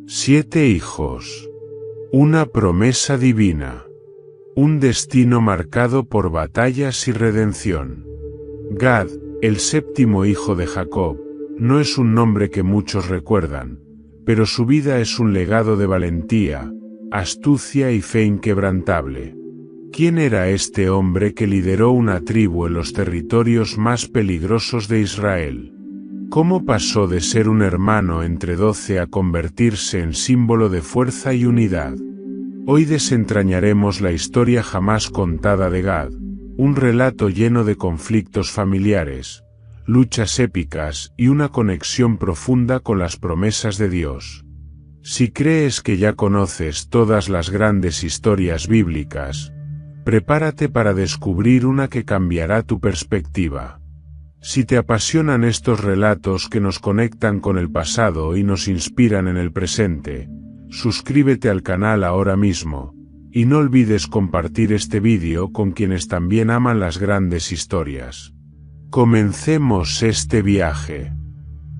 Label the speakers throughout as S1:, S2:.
S1: 7 hijos. Una promesa divina. Un destino marcado por batallas y redención. Gad, el 7º hijo de Jacob, no es un nombre que muchos recuerdan, pero su vida es un legado de valentía, astucia y fe inquebrantable. ¿Quién era este hombre que lideró una tribu en los territorios más peligrosos de Israel? ¿Cómo pasó de ser un hermano entre 12 a convertirse en símbolo de fuerza y unidad? Hoy desentrañaremos la historia jamás contada de Gad, un relato lleno de conflictos familiares, luchas épicas y una conexión profunda con las promesas de Dios. Si crees que ya conoces todas las grandes historias bíblicas, prepárate para descubrir una que cambiará tu perspectiva. Si te apasionan estos relatos que nos conectan con el pasado y nos inspiran en el presente, suscríbete al canal ahora mismo, y no olvides compartir este vídeo con quienes también aman las grandes historias. Comencemos este viaje.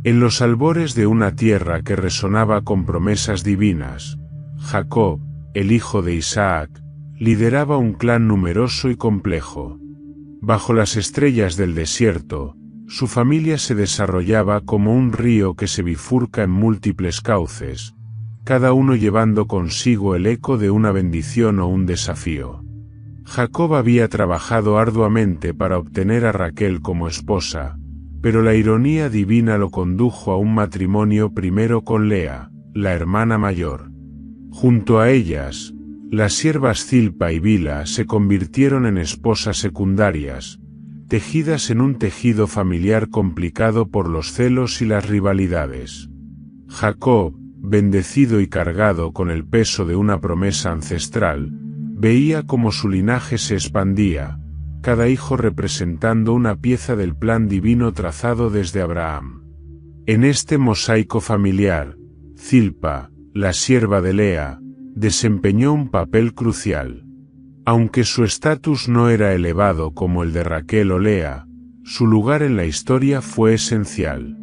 S1: En los albores de una tierra que resonaba con promesas divinas, Jacob, el hijo de Isaac, lideraba un clan numeroso y complejo. Bajo las estrellas del desierto, su familia se desarrollaba como un río que se bifurca en múltiples cauces, cada uno llevando consigo el eco de una bendición o un desafío. Jacob había trabajado arduamente para obtener a Raquel como esposa, pero la ironía divina lo condujo a un matrimonio primero con Lea, la hermana mayor. Junto a ellas, las siervas Zilpa y Bila se convirtieron en esposas secundarias, tejidas en un tejido familiar complicado por los celos y las rivalidades. Jacob, bendecido y cargado con el peso de una promesa ancestral, veía cómo su linaje se expandía, cada hijo representando una pieza del plan divino trazado desde Abraham. En este mosaico familiar, Zilpa, la sierva de Lea, desempeñó un papel crucial. Aunque su estatus no era elevado como el de Raquel o Lea, su lugar en la historia fue esencial.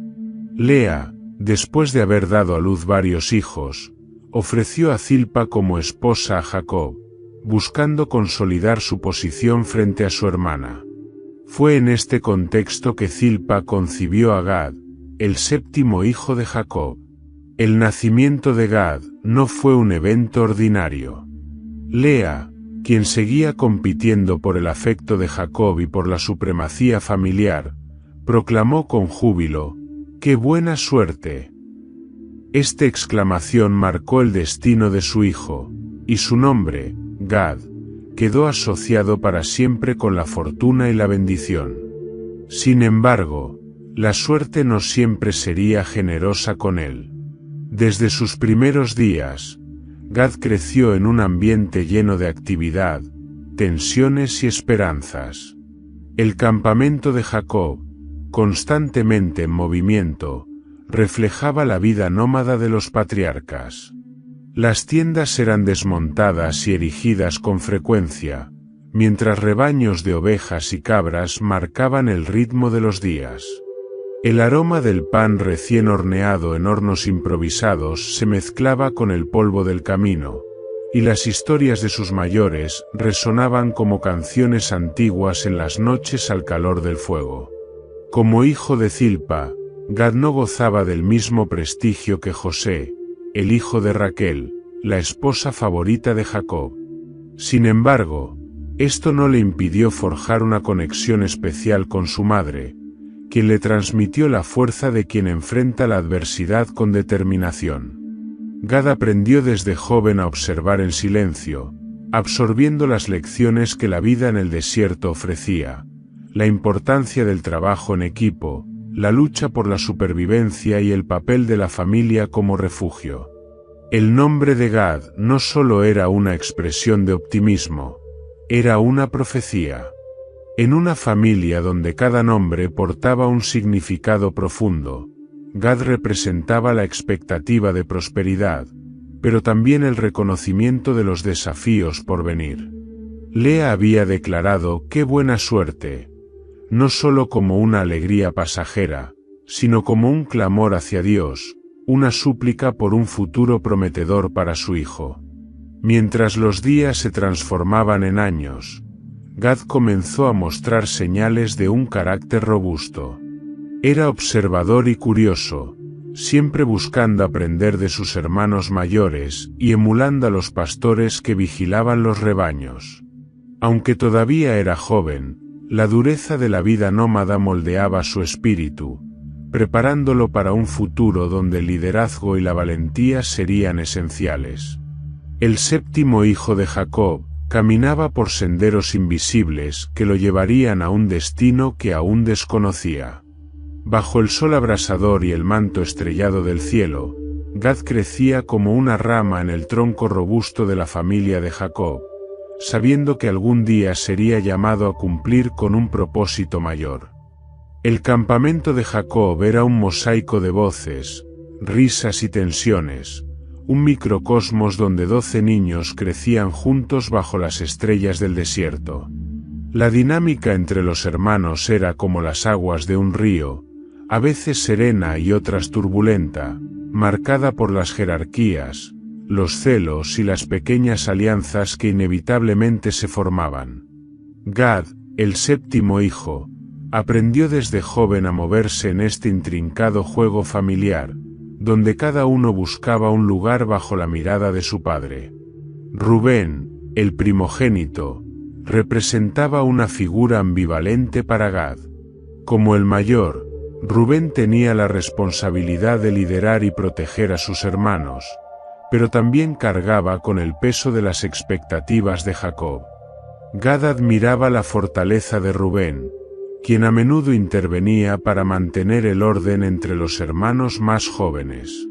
S1: Lea, después de haber dado a luz varios hijos, ofreció a Zilpa como esposa a Jacob, buscando consolidar su posición frente a su hermana. Fue en este contexto que Zilpa concibió a Gad, el 7º hijo de Jacob. El nacimiento de Gad no fue un evento ordinario. Lea, quien seguía compitiendo por el afecto de Jacob y por la supremacía familiar, proclamó con júbilo: ¡qué buena suerte! Esta exclamación marcó el destino de su hijo, y su nombre, Gad, quedó asociado para siempre con la fortuna y la bendición. Sin embargo, la suerte no siempre sería generosa con él. Desde sus primeros días, Gad creció en un ambiente lleno de actividad, tensiones y esperanzas. El campamento de Jacob, constantemente en movimiento, reflejaba la vida nómada de los patriarcas. Las tiendas eran desmontadas y erigidas con frecuencia, mientras rebaños de ovejas y cabras marcaban el ritmo de los días. El aroma del pan recién horneado en hornos improvisados se mezclaba con el polvo del camino, y las historias de sus mayores resonaban como canciones antiguas en las noches al calor del fuego. Como hijo de Zilpa, Gad no gozaba del mismo prestigio que José, el hijo de Raquel, la esposa favorita de Jacob. Sin embargo, esto no le impidió forjar una conexión especial con su madre, quien le transmitió la fuerza de quien enfrenta la adversidad con determinación. Gad aprendió desde joven a observar en silencio, absorbiendo las lecciones que la vida en el desierto ofrecía, la importancia del trabajo en equipo, la lucha por la supervivencia y el papel de la familia como refugio. El nombre de Gad no solo era una expresión de optimismo, era una profecía. En una familia donde cada nombre portaba un significado profundo, Gad representaba la expectativa de prosperidad, pero también el reconocimiento de los desafíos por venir. Lea había declarado "qué buena suerte", no solo como una alegría pasajera, sino como un clamor hacia Dios, una súplica por un futuro prometedor para su hijo. Mientras los días se transformaban en años, Gad comenzó a mostrar señales de un carácter robusto. Era observador y curioso, siempre buscando aprender de sus hermanos mayores y emulando a los pastores que vigilaban los rebaños. Aunque todavía era joven, la dureza de la vida nómada moldeaba su espíritu, preparándolo para un futuro donde el liderazgo y la valentía serían esenciales. El séptimo hijo de Jacob caminaba por senderos invisibles que lo llevarían a un destino que aún desconocía. Bajo el sol abrasador y el manto estrellado del cielo, Gad crecía como una rama en el tronco robusto de la familia de Jacob, sabiendo que algún día sería llamado a cumplir con un propósito mayor. El campamento de Jacob era un mosaico de voces, risas y tensiones, un microcosmos donde 12 niños crecían juntos bajo las estrellas del desierto. La dinámica entre los hermanos era como las aguas de un río, a veces serena y otras turbulenta, marcada por las jerarquías, los celos y las pequeñas alianzas que inevitablemente se formaban. Gad, el séptimo hijo, aprendió desde joven a moverse en este intrincado juego familiar, donde cada uno buscaba un lugar bajo la mirada de su padre. Rubén, el primogénito, representaba una figura ambivalente para Gad. Como el mayor, Rubén tenía la responsabilidad de liderar y proteger a sus hermanos, pero también cargaba con el peso de las expectativas de Jacob. Gad admiraba la fortaleza de Rubén, quien a menudo intervenía para mantener el orden entre los hermanos más jóvenes.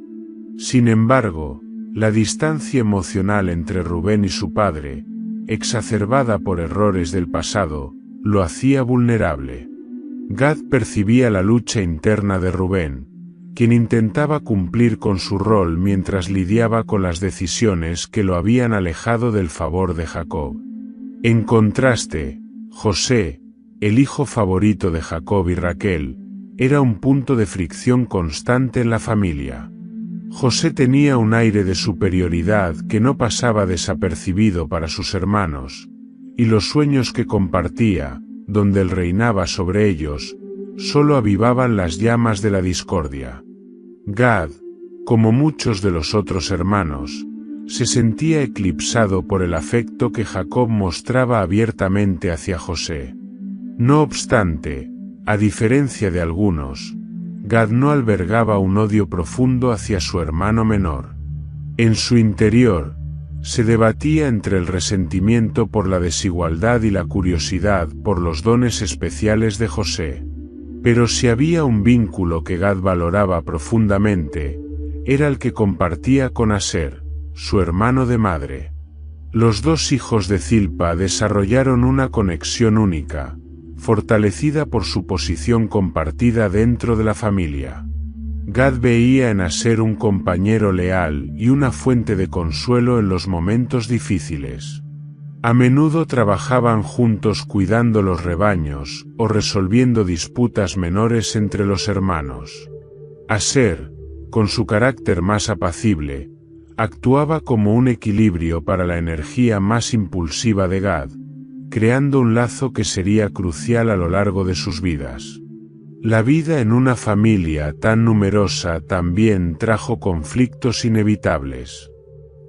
S1: Sin embargo, la distancia emocional entre Rubén y su padre, exacerbada por errores del pasado, lo hacía vulnerable. Gad percibía la lucha interna de Rubén, quien intentaba cumplir con su rol mientras lidiaba con las decisiones que lo habían alejado del favor de Jacob. En contraste, José, el hijo favorito de Jacob y Raquel, era un punto de fricción constante en la familia. José tenía un aire de superioridad que no pasaba desapercibido para sus hermanos, y los sueños que compartía, donde él reinaba sobre ellos, solo avivaban las llamas de la discordia. Gad, como muchos de los otros hermanos, se sentía eclipsado por el afecto que Jacob mostraba abiertamente hacia José. No obstante, a diferencia de algunos, Gad no albergaba un odio profundo hacia su hermano menor. En su interior, se debatía entre el resentimiento por la desigualdad y la curiosidad por los dones especiales de José. Pero si había un vínculo que Gad valoraba profundamente, era el que compartía con Aser, su hermano de madre. Los dos hijos de Zilpa desarrollaron una conexión única, fortalecida por su posición compartida dentro de la familia. Gad veía en Aser un compañero leal y una fuente de consuelo en los momentos difíciles. A menudo trabajaban juntos cuidando los rebaños o resolviendo disputas menores entre los hermanos. Aser, con su carácter más apacible, actuaba como un equilibrio para la energía más impulsiva de Gad, creando un lazo que sería crucial a lo largo de sus vidas. La vida en una familia tan numerosa también trajo conflictos inevitables.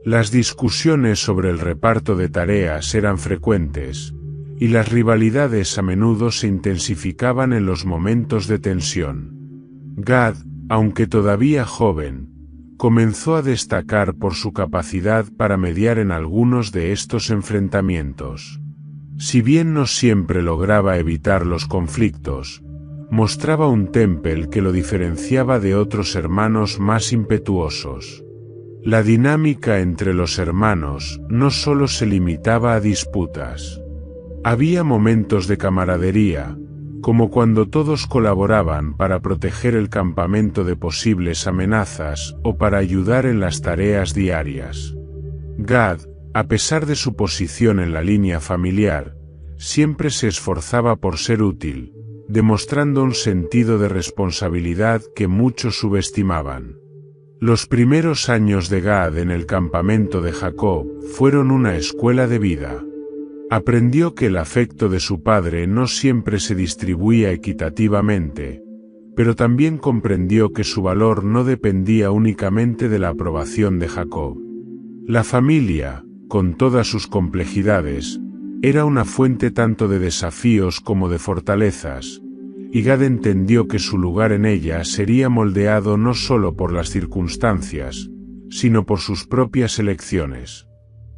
S1: Las discusiones sobre el reparto de tareas eran frecuentes, y las rivalidades a menudo se intensificaban en los momentos de tensión. Gad, aunque todavía joven, comenzó a destacar por su capacidad para mediar en algunos de estos enfrentamientos. Si bien no siempre lograba evitar los conflictos, mostraba un temple que lo diferenciaba de otros hermanos más impetuosos. La dinámica entre los hermanos no solo se limitaba a disputas. Había momentos de camaradería, como cuando todos colaboraban para proteger el campamento de posibles amenazas o para ayudar en las tareas diarias. Gad, a pesar de su posición en la línea familiar, siempre se esforzaba por ser útil, demostrando un sentido de responsabilidad que muchos subestimaban. Los primeros años de Gad en el campamento de Jacob fueron una escuela de vida. Aprendió que el afecto de su padre no siempre se distribuía equitativamente, pero también comprendió que su valor no dependía únicamente de la aprobación de Jacob. La familia, con todas sus complejidades, era una fuente tanto de desafíos como de fortalezas, y Gad entendió que su lugar en ella sería moldeado no solo por las circunstancias, sino por sus propias elecciones.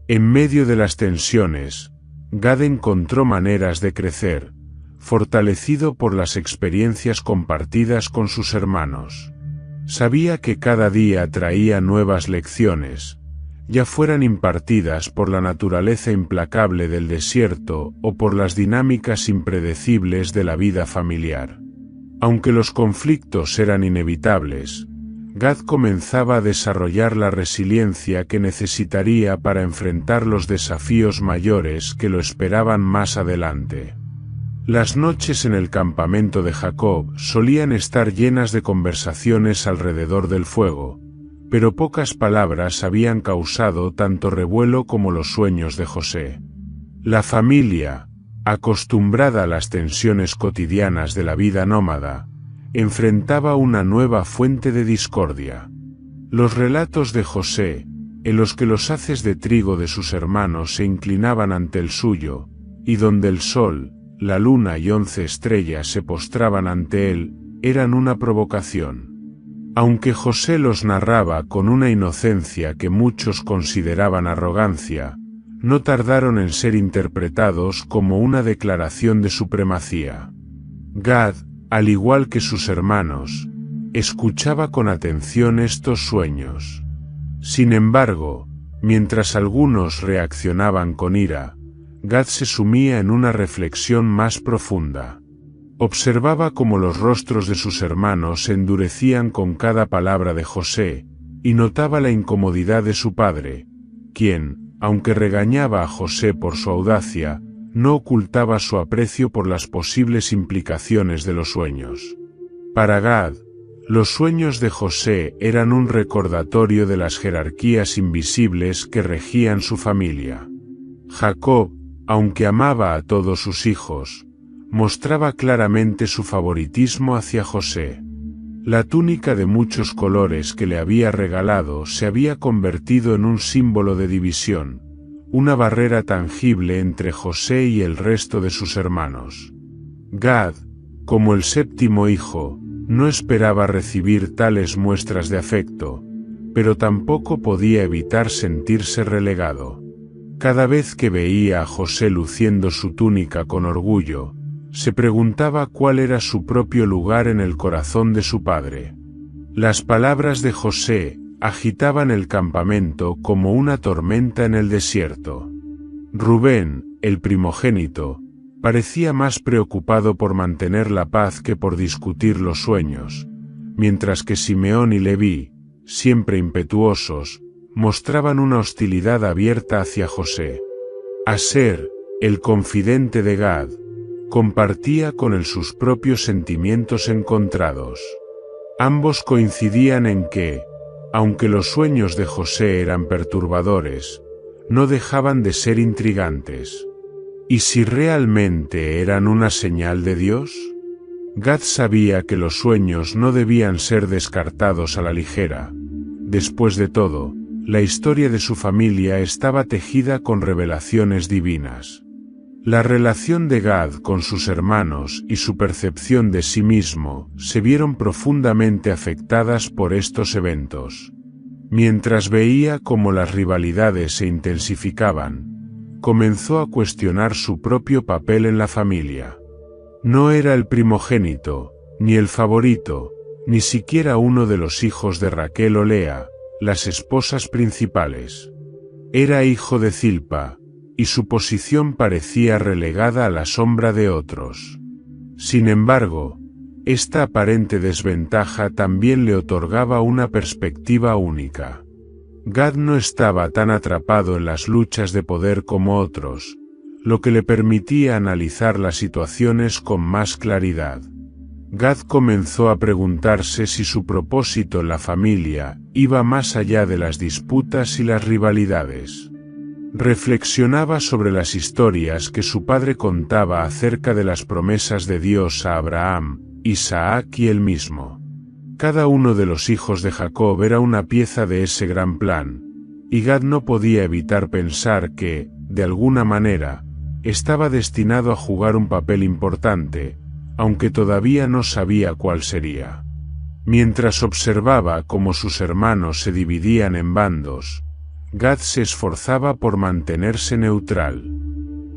S1: En medio de las tensiones, Gad encontró maneras de crecer, fortalecido por las experiencias compartidas con sus hermanos. Sabía que cada día traía nuevas lecciones, ya fueran impartidas por la naturaleza implacable del desierto o por las dinámicas impredecibles de la vida familiar. Aunque los conflictos eran inevitables, Gad comenzaba a desarrollar la resiliencia que necesitaría para enfrentar los desafíos mayores que lo esperaban más adelante. Las noches en el campamento de Jacob solían estar llenas de conversaciones alrededor del fuego, pero pocas palabras habían causado tanto revuelo como los sueños de José. La familia, acostumbrada a las tensiones cotidianas de la vida nómada, enfrentaba una nueva fuente de discordia. Los relatos de José, en los que los haces de trigo de sus hermanos se inclinaban ante el suyo, y donde el sol, la luna y 11 estrellas se postraban ante él, eran una provocación. Aunque José los narraba con una inocencia que muchos consideraban arrogancia, no tardaron en ser interpretados como una declaración de supremacía. Gad, al igual que sus hermanos, escuchaba con atención estos sueños. Sin embargo, mientras algunos reaccionaban con ira, Gad se sumía en una reflexión más profunda. Observaba cómo los rostros de sus hermanos se endurecían con cada palabra de José, y notaba la incomodidad de su padre, quien, aunque regañaba a José por su audacia, no ocultaba su aprecio por las posibles implicaciones de los sueños. Para Gad, los sueños de José eran un recordatorio de las jerarquías invisibles que regían su familia. Jacob, aunque amaba a todos sus hijos, mostraba claramente su favoritismo hacia José. La túnica de muchos colores que le había regalado se había convertido en un símbolo de división, una barrera tangible entre José y el resto de sus hermanos. Gad, como el séptimo hijo, no esperaba recibir tales muestras de afecto, pero tampoco podía evitar sentirse relegado. Cada vez que veía a José luciendo su túnica con orgullo, se preguntaba cuál era su propio lugar en el corazón de su padre. Las palabras de José agitaban el campamento como una tormenta en el desierto. Rubén, el primogénito, parecía más preocupado por mantener la paz que por discutir los sueños, mientras que Simeón y Leví, siempre impetuosos, mostraban una hostilidad abierta hacia José. Aser, el confidente de Gad, compartía con él sus propios sentimientos encontrados. Ambos coincidían en que, aunque los sueños de José eran perturbadores, no dejaban de ser intrigantes. ¿Y si realmente eran una señal de Dios? Gad sabía que los sueños no debían ser descartados a la ligera. Después de todo, la historia de su familia estaba tejida con revelaciones divinas. La relación de Gad con sus hermanos y su percepción de sí mismo se vieron profundamente afectadas por estos eventos. Mientras veía cómo las rivalidades se intensificaban, comenzó a cuestionar su propio papel en la familia. No era el primogénito, ni el favorito, ni siquiera uno de los hijos de Raquel o Lea, las esposas principales. Era hijo de Zilpa, y su posición parecía relegada a la sombra de otros. Sin embargo, esta aparente desventaja también le otorgaba una perspectiva única. Gad no estaba tan atrapado en las luchas de poder como otros, lo que le permitía analizar las situaciones con más claridad. Gad comenzó a preguntarse si su propósito en la familia iba más allá de las disputas y las rivalidades. Reflexionaba sobre las historias que su padre contaba acerca de las promesas de Dios a Abraham, Isaac y él mismo. Cada uno de los hijos de Jacob era una pieza de ese gran plan, y Gad no podía evitar pensar que, de alguna manera, estaba destinado a jugar un papel importante, aunque todavía no sabía cuál sería. Mientras observaba cómo sus hermanos se dividían en bandos, Gad se esforzaba por mantenerse neutral.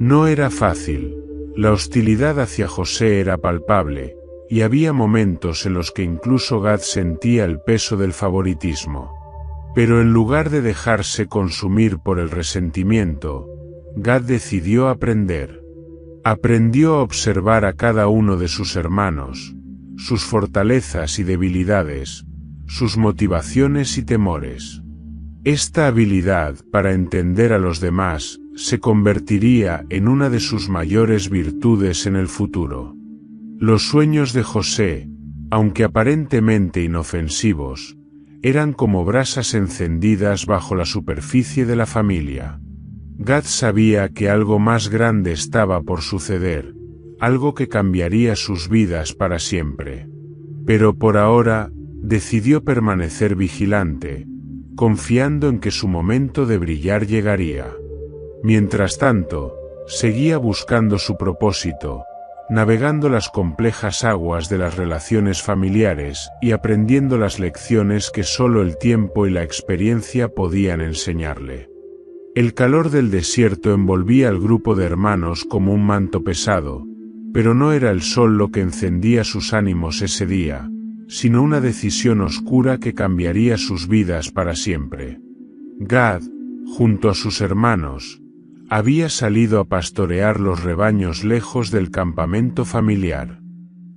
S1: No era fácil, la hostilidad hacia José era palpable, y había momentos en los que incluso Gad sentía el peso del favoritismo. Pero en lugar de dejarse consumir por el resentimiento, Gad decidió aprender. Aprendió a observar a cada uno de sus hermanos, sus fortalezas y debilidades, sus motivaciones y temores. Esta habilidad para entender a los demás se convertiría en una de sus mayores virtudes en el futuro. Los sueños de José, aunque aparentemente inofensivos, eran como brasas encendidas bajo la superficie de la familia. Gad sabía que algo más grande estaba por suceder, algo que cambiaría sus vidas para siempre. Pero por ahora, decidió permanecer vigilante, confiando en que su momento de brillar llegaría. Mientras tanto, seguía buscando su propósito, navegando las complejas aguas de las relaciones familiares y aprendiendo las lecciones que solo el tiempo y la experiencia podían enseñarle. El calor del desierto envolvía al grupo de hermanos como un manto pesado, pero no era el sol lo que encendía sus ánimos ese día, sino una decisión oscura que cambiaría sus vidas para siempre. Gad, junto a sus hermanos, había salido a pastorear los rebaños lejos del campamento familiar.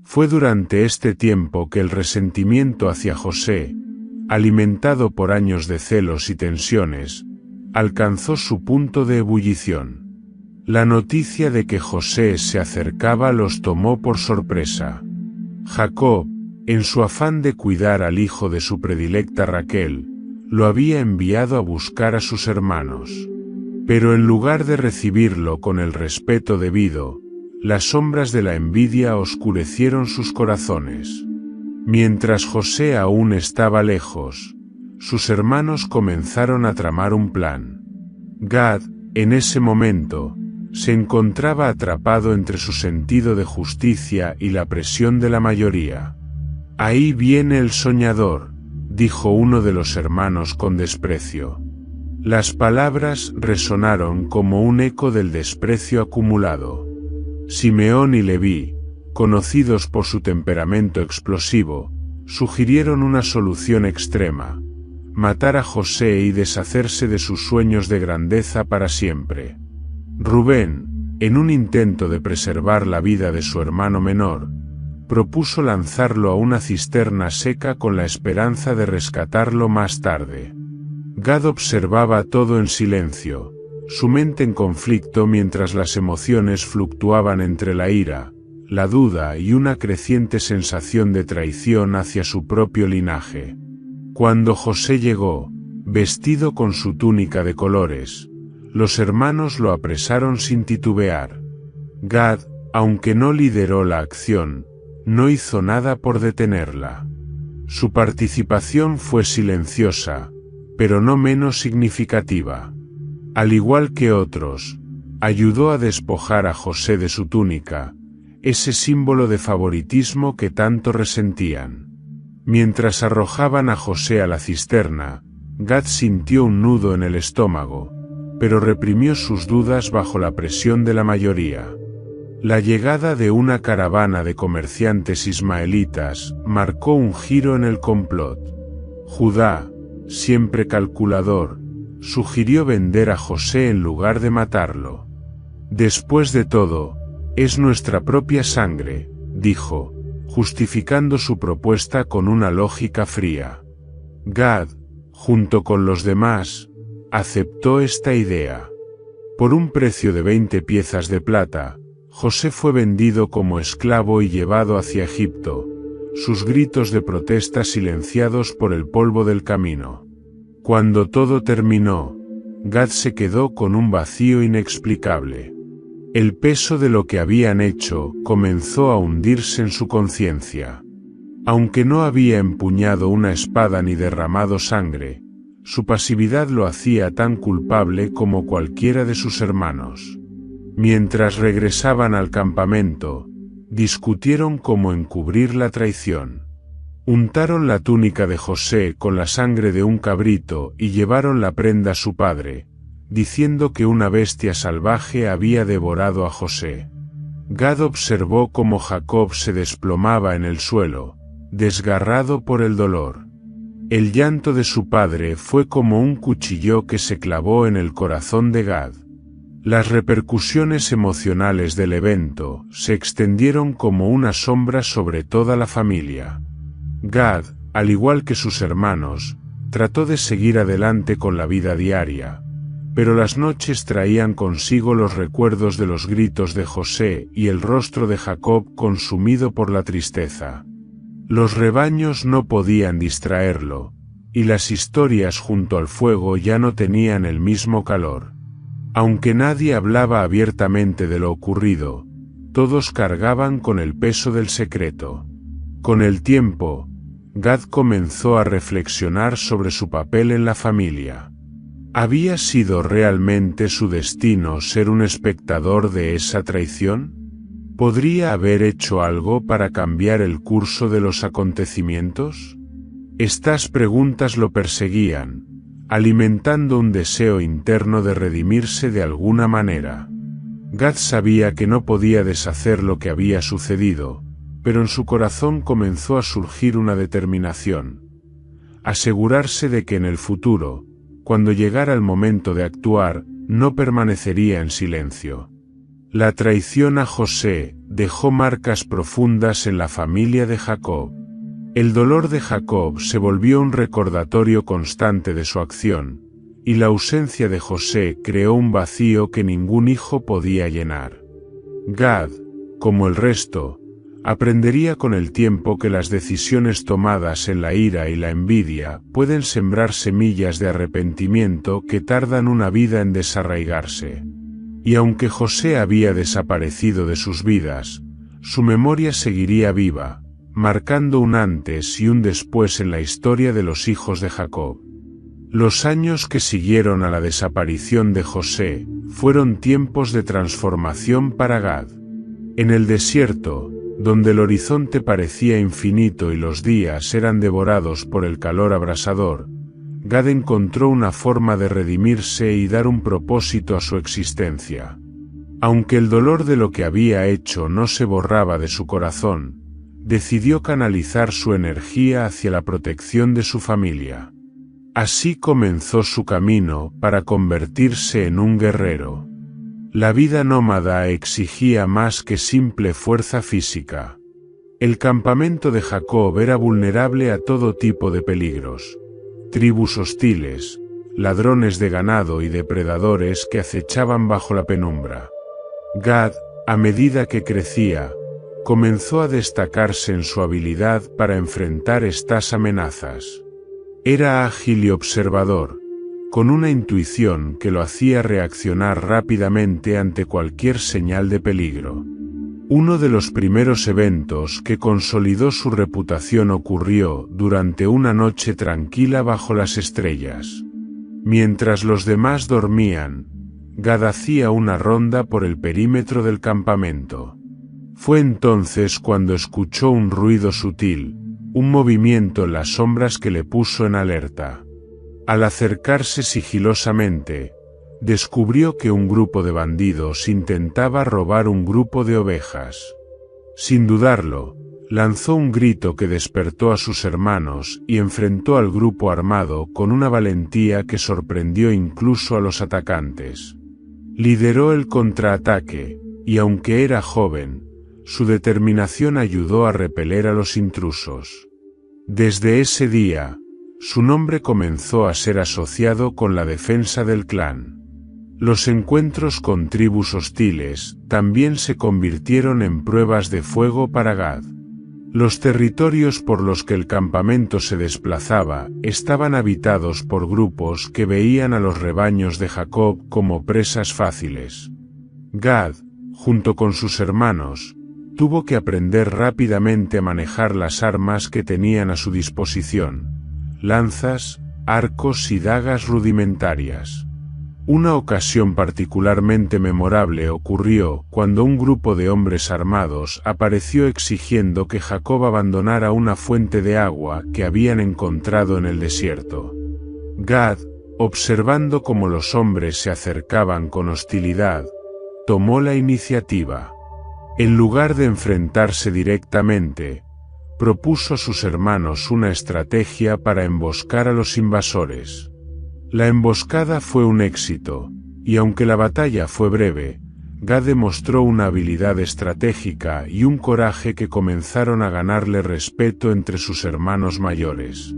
S1: Fue durante este tiempo que el resentimiento hacia José, alimentado por años de celos y tensiones, alcanzó su punto de ebullición. La noticia de que José se acercaba los tomó por sorpresa. Jacob, en su afán de cuidar al hijo de su predilecta Raquel, lo había enviado a buscar a sus hermanos. Pero en lugar de recibirlo con el respeto debido, las sombras de la envidia oscurecieron sus corazones. Mientras José aún estaba lejos, sus hermanos comenzaron a tramar un plan. Gad, en ese momento, se encontraba atrapado entre su sentido de justicia y la presión de la mayoría. «Ahí viene el soñador», dijo uno de los hermanos con desprecio. Las palabras resonaron como un eco del desprecio acumulado. Simeón y Leví, conocidos por su temperamento explosivo, sugirieron una solución extrema: matar a José y deshacerse de sus sueños de grandeza para siempre. Rubén, en un intento de preservar la vida de su hermano menor, propuso lanzarlo a una cisterna seca con la esperanza de rescatarlo más tarde. Gad observaba todo en silencio, su mente en conflicto mientras las emociones fluctuaban entre la ira, la duda y una creciente sensación de traición hacia su propio linaje. Cuando José llegó, vestido con su túnica de colores, los hermanos lo apresaron sin titubear. Gad, aunque no lideró la acción, no hizo nada por detenerla. Su participación fue silenciosa, pero no menos significativa. Al igual que otros, ayudó a despojar a José de su túnica, ese símbolo de favoritismo que tanto resentían. Mientras arrojaban a José a la cisterna, Gad sintió un nudo en el estómago, pero reprimió sus dudas bajo la presión de la mayoría. La llegada de una caravana de comerciantes ismaelitas marcó un giro en el complot. Judá, siempre calculador, sugirió vender a José en lugar de matarlo. Después de todo, es nuestra propia sangre, dijo, justificando su propuesta con una lógica fría. Gad, junto con los demás, aceptó esta idea. Por un precio de 20 piezas de plata, José fue vendido como esclavo y llevado hacia Egipto, sus gritos de protesta silenciados por el polvo del camino. Cuando todo terminó, Gad se quedó con un vacío inexplicable. El peso de lo que habían hecho comenzó a hundirse en su conciencia. Aunque no había empuñado una espada ni derramado sangre, su pasividad lo hacía tan culpable como cualquiera de sus hermanos. Mientras regresaban al campamento, discutieron cómo encubrir la traición. Untaron la túnica de José con la sangre de un cabrito y llevaron la prenda a su padre, diciendo que una bestia salvaje había devorado a José. Gad observó cómo Jacob se desplomaba en el suelo, desgarrado por el dolor. El llanto de su padre fue como un cuchillo que se clavó en el corazón de Gad. Las repercusiones emocionales del evento se extendieron como una sombra sobre toda la familia. Gad, al igual que sus hermanos, trató de seguir adelante con la vida diaria, pero las noches traían consigo los recuerdos de los gritos de José y el rostro de Jacob consumido por la tristeza. Los rebaños no podían distraerlo, y las historias junto al fuego ya no tenían el mismo calor. Aunque nadie hablaba abiertamente de lo ocurrido, todos cargaban con el peso del secreto. Con el tiempo, Gad comenzó a reflexionar sobre su papel en la familia. ¿Había sido realmente su destino ser un espectador de esa traición? ¿Podría haber hecho algo para cambiar el curso de los acontecimientos? Estas preguntas lo perseguían, alimentando un deseo interno de redimirse de alguna manera. Gad sabía que no podía deshacer lo que había sucedido, pero en su corazón comenzó a surgir una determinación: asegurarse de que en el futuro, cuando llegara el momento de actuar, no permanecería en silencio. La traición a José dejó marcas profundas en la familia de Jacob. El dolor de Jacob se volvió un recordatorio constante de su acción, y la ausencia de José creó un vacío que ningún hijo podía llenar. Gad, como el resto, aprendería con el tiempo que las decisiones tomadas en la ira y la envidia pueden sembrar semillas de arrepentimiento que tardan una vida en desarraigarse. Y aunque José había desaparecido de sus vidas, su memoria seguiría viva, marcando un antes y un después en la historia de los hijos de Jacob. Los años que siguieron a la desaparición de José fueron tiempos de transformación para Gad. En el desierto, donde el horizonte parecía infinito y los días eran devorados por el calor abrasador, Gad encontró una forma de redimirse y dar un propósito a su existencia. Aunque el dolor de lo que había hecho no se borraba de su corazón, decidió canalizar su energía hacia la protección de su familia. Así comenzó su camino para convertirse en un guerrero. La vida nómada exigía más que simple fuerza física. El campamento de Jacob era vulnerable a todo tipo de peligros: tribus hostiles, ladrones de ganado y depredadores que acechaban bajo la penumbra. Gad, a medida que crecía, comenzó a destacarse en su habilidad para enfrentar estas amenazas. Era ágil y observador, con una intuición que lo hacía reaccionar rápidamente ante cualquier señal de peligro. Uno de los primeros eventos que consolidó su reputación ocurrió durante una noche tranquila bajo las estrellas. Mientras los demás dormían, Gad hacía una ronda por el perímetro del campamento. Fue entonces cuando escuchó un ruido sutil, un movimiento en las sombras que le puso en alerta. Al acercarse sigilosamente, descubrió que un grupo de bandidos intentaba robar un grupo de ovejas. Sin dudarlo, lanzó un grito que despertó a sus hermanos y enfrentó al grupo armado con una valentía que sorprendió incluso a los atacantes. Lideró el contraataque, y aunque era joven, su determinación ayudó a repeler a los intrusos. Desde ese día, su nombre comenzó a ser asociado con la defensa del clan. Los encuentros con tribus hostiles también se convirtieron en pruebas de fuego para Gad. Los territorios por los que el campamento se desplazaba estaban habitados por grupos que veían a los rebaños de Jacob como presas fáciles. Gad, junto con sus hermanos, tuvo que aprender rápidamente a manejar las armas que tenían a su disposición: lanzas, arcos y dagas rudimentarias. Una ocasión particularmente memorable ocurrió cuando un grupo de hombres armados apareció exigiendo que Jacob abandonara una fuente de agua que habían encontrado en el desierto. Gad, observando cómo los hombres se acercaban con hostilidad, tomó la iniciativa. En lugar de enfrentarse directamente, propuso a sus hermanos una estrategia para emboscar a los invasores. La emboscada fue un éxito, y aunque la batalla fue breve, Gad demostró una habilidad estratégica y un coraje que comenzaron a ganarle respeto entre sus hermanos mayores.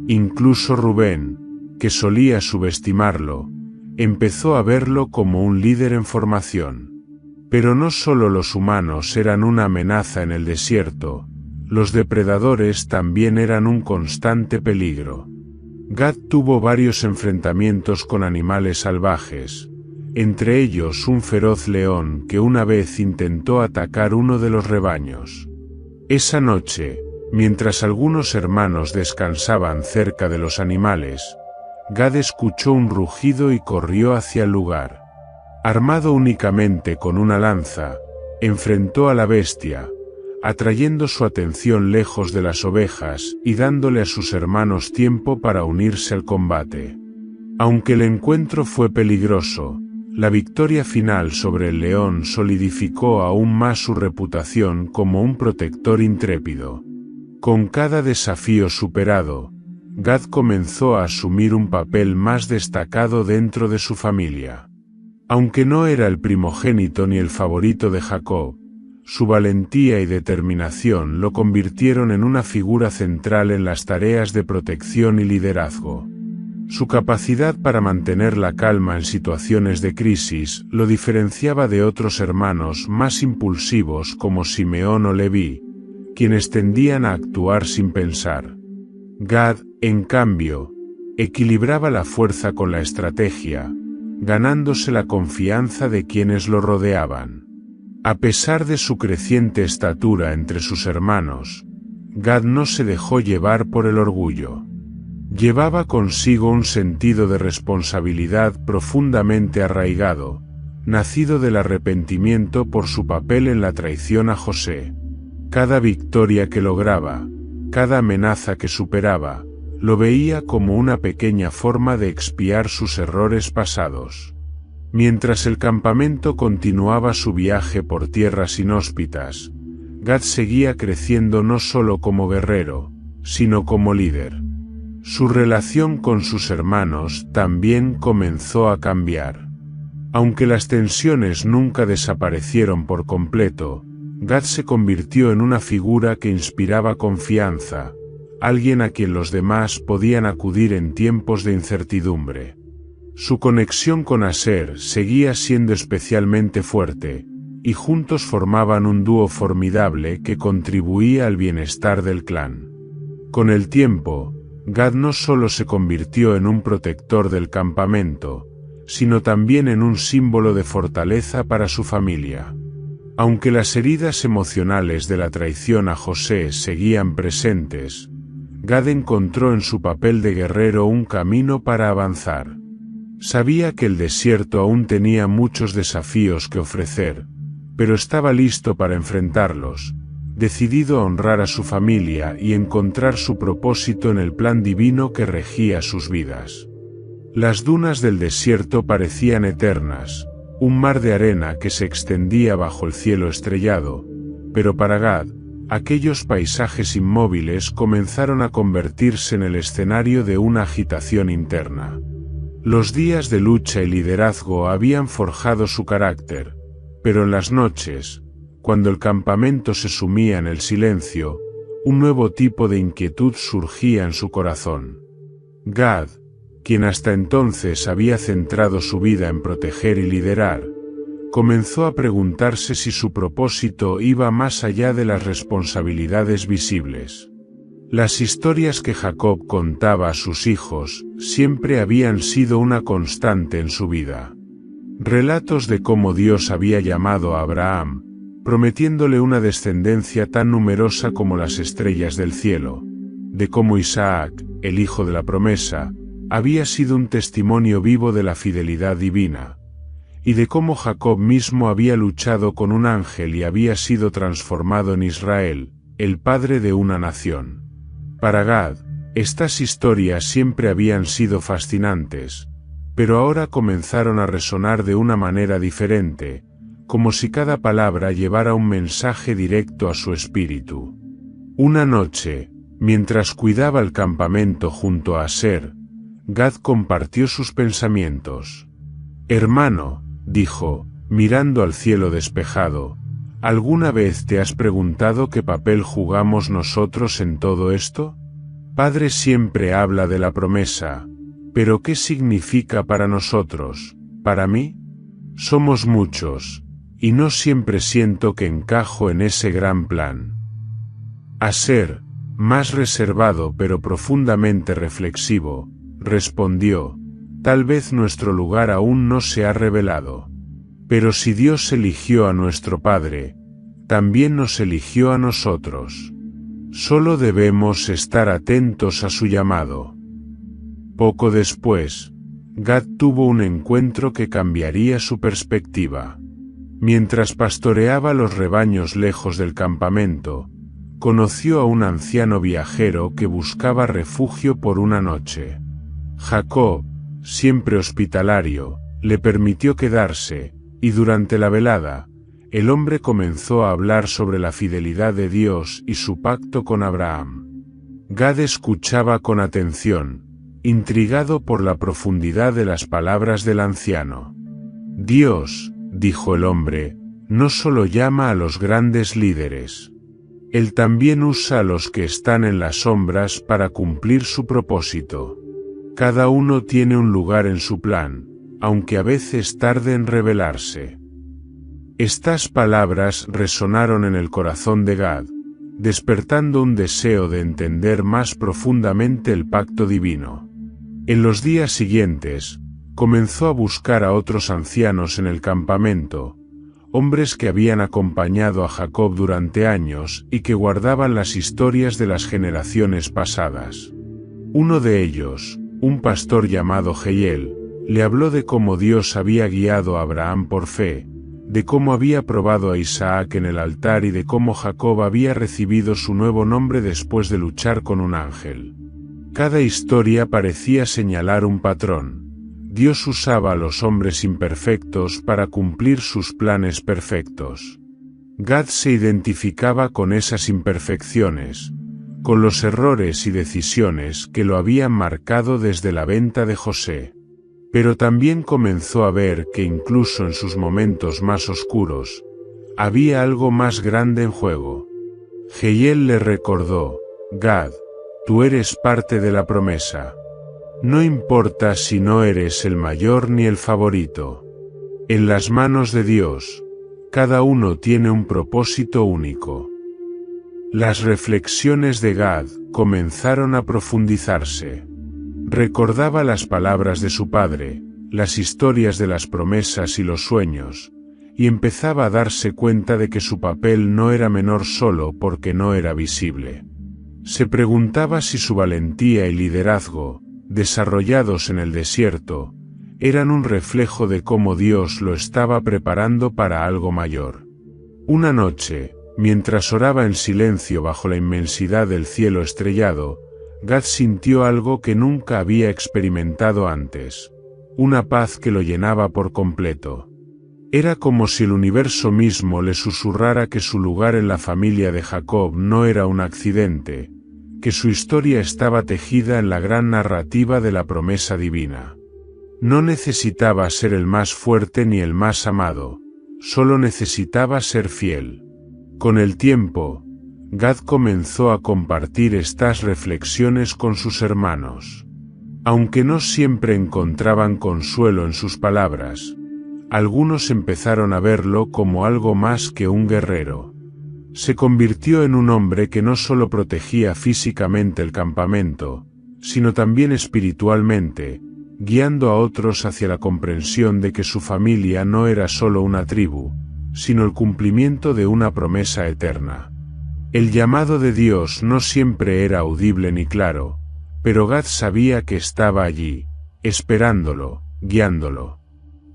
S1: Incluso Rubén, que solía subestimarlo, empezó a verlo como un líder en formación. Pero no solo los humanos eran una amenaza en el desierto, los depredadores también eran un constante peligro. Gad tuvo varios enfrentamientos con animales salvajes, entre ellos un feroz león que una vez intentó atacar uno de los rebaños. Esa noche, mientras algunos hermanos descansaban cerca de los animales, Gad escuchó un rugido y corrió hacia el lugar. Armado únicamente con una lanza, enfrentó a la bestia, atrayendo su atención lejos de las ovejas y dándole a sus hermanos tiempo para unirse al combate. Aunque el encuentro fue peligroso, la victoria final sobre el león solidificó aún más su reputación como un protector intrépido. Con cada desafío superado, Gad comenzó a asumir un papel más destacado dentro de su familia. Aunque no era el primogénito ni el favorito de Jacob, su valentía y determinación lo convirtieron en una figura central en las tareas de protección y liderazgo. Su capacidad para mantener la calma en situaciones de crisis lo diferenciaba de otros hermanos más impulsivos como Simeón o Leví, quienes tendían a actuar sin pensar. Gad, en cambio, equilibraba la fuerza con la estrategia, ganándose la confianza de quienes lo rodeaban. A pesar de su creciente estatura entre sus hermanos, Gad no se dejó llevar por el orgullo. Llevaba consigo un sentido de responsabilidad profundamente arraigado, nacido del arrepentimiento por su papel en la traición a José. Cada victoria que lograba, cada amenaza que superaba, lo veía como una pequeña forma de expiar sus errores pasados. Mientras el campamento continuaba su viaje por tierras inhóspitas, Gad seguía creciendo no solo como guerrero, sino como líder. Su relación con sus hermanos también comenzó a cambiar. Aunque las tensiones nunca desaparecieron por completo, Gad se convirtió en una figura que inspiraba confianza, alguien a quien los demás podían acudir en tiempos de incertidumbre. Su conexión con Aser seguía siendo especialmente fuerte, y juntos formaban un dúo formidable que contribuía al bienestar del clan. Con el tiempo, Gad no solo se convirtió en un protector del campamento, sino también en un símbolo de fortaleza para su familia. Aunque las heridas emocionales de la traición a José seguían presentes, Gad encontró en su papel de guerrero un camino para avanzar. Sabía que el desierto aún tenía muchos desafíos que ofrecer, pero estaba listo para enfrentarlos, decidido a honrar a su familia y encontrar su propósito en el plan divino que regía sus vidas. Las dunas del desierto parecían eternas, un mar de arena que se extendía bajo el cielo estrellado, pero para Gad, aquellos paisajes inmóviles comenzaron a convertirse en el escenario de una agitación interna. Los días de lucha y liderazgo habían forjado su carácter, pero en las noches, cuando el campamento se sumía en el silencio, un nuevo tipo de inquietud surgía en su corazón. Gad, quien hasta entonces había centrado su vida en proteger y liderar, comenzó a preguntarse si su propósito iba más allá de las responsabilidades visibles. Las historias que Jacob contaba a sus hijos siempre habían sido una constante en su vida. Relatos de cómo Dios había llamado a Abraham, prometiéndole una descendencia tan numerosa como las estrellas del cielo, de cómo Isaac, el hijo de la promesa, había sido un testimonio vivo de la fidelidad divina, y de cómo Jacob mismo había luchado con un ángel y había sido transformado en Israel, el padre de una nación. Para Gad, estas historias siempre habían sido fascinantes, pero ahora comenzaron a resonar de una manera diferente, como si cada palabra llevara un mensaje directo a su espíritu. Una noche, mientras cuidaba el campamento junto a Aser, Gad compartió sus pensamientos. «Hermano», dijo, mirando al cielo despejado, ¿alguna vez te has preguntado qué papel jugamos nosotros en todo esto? Padre siempre habla de la promesa, pero ¿qué significa para nosotros, para mí? Somos muchos, y no siempre siento que encajo en ese gran plan. Aser, más reservado pero profundamente reflexivo, respondió, tal vez nuestro lugar aún no se ha revelado. Pero si Dios eligió a nuestro Padre, también nos eligió a nosotros. Solo debemos estar atentos a su llamado. Poco después, Gad tuvo un encuentro que cambiaría su perspectiva. Mientras pastoreaba los rebaños lejos del campamento, conoció a un anciano viajero que buscaba refugio por una noche. Jacob, siempre hospitalario, le permitió quedarse, y durante la velada, el hombre comenzó a hablar sobre la fidelidad de Dios y su pacto con Abraham. Gad escuchaba con atención, intrigado por la profundidad de las palabras del anciano. Dios, dijo el hombre, no solo llama a los grandes líderes. Él también usa a los que están en las sombras para cumplir su propósito. Cada uno tiene un lugar en su plan, aunque a veces tarde en revelarse. Estas palabras resonaron en el corazón de Gad, despertando un deseo de entender más profundamente el pacto divino. En los días siguientes, comenzó a buscar a otros ancianos en el campamento, hombres que habían acompañado a Jacob durante años y que guardaban las historias de las generaciones pasadas. Uno de ellos, un pastor llamado Jehiel, le habló de cómo Dios había guiado a Abraham por fe, de cómo había probado a Isaac en el altar y de cómo Jacob había recibido su nuevo nombre después de luchar con un ángel. Cada historia parecía señalar un patrón. Dios usaba a los hombres imperfectos para cumplir sus planes perfectos. Gad se identificaba con esas imperfecciones, con los errores y decisiones que lo habían marcado desde la venta de José. Pero también comenzó a ver que incluso en sus momentos más oscuros, había algo más grande en juego. Jehiel le recordó, Gad, tú eres parte de la promesa. No importa si no eres el mayor ni el favorito. En las manos de Dios, cada uno tiene un propósito único. Las reflexiones de Gad comenzaron a profundizarse. Recordaba las palabras de su padre, las historias de las promesas y los sueños, y empezaba a darse cuenta de que su papel no era menor solo porque no era visible. Se preguntaba si su valentía y liderazgo, desarrollados en el desierto, eran un reflejo de cómo Dios lo estaba preparando para algo mayor. Una noche, mientras oraba en silencio bajo la inmensidad del cielo estrellado, Gad sintió algo que nunca había experimentado antes, una paz que lo llenaba por completo. Era como si el universo mismo le susurrara que su lugar en la familia de Jacob no era un accidente, que su historia estaba tejida en la gran narrativa de la promesa divina. No necesitaba ser el más fuerte ni el más amado, solo necesitaba ser fiel. Con el tiempo, Gad comenzó a compartir estas reflexiones con sus hermanos. Aunque no siempre encontraban consuelo en sus palabras, algunos empezaron a verlo como algo más que un guerrero. Se convirtió en un hombre que no solo protegía físicamente el campamento, sino también espiritualmente, guiando a otros hacia la comprensión de que su familia no era solo una tribu, sino el cumplimiento de una promesa eterna. El llamado de Dios no siempre era audible ni claro, pero Gad sabía que estaba allí, esperándolo, guiándolo.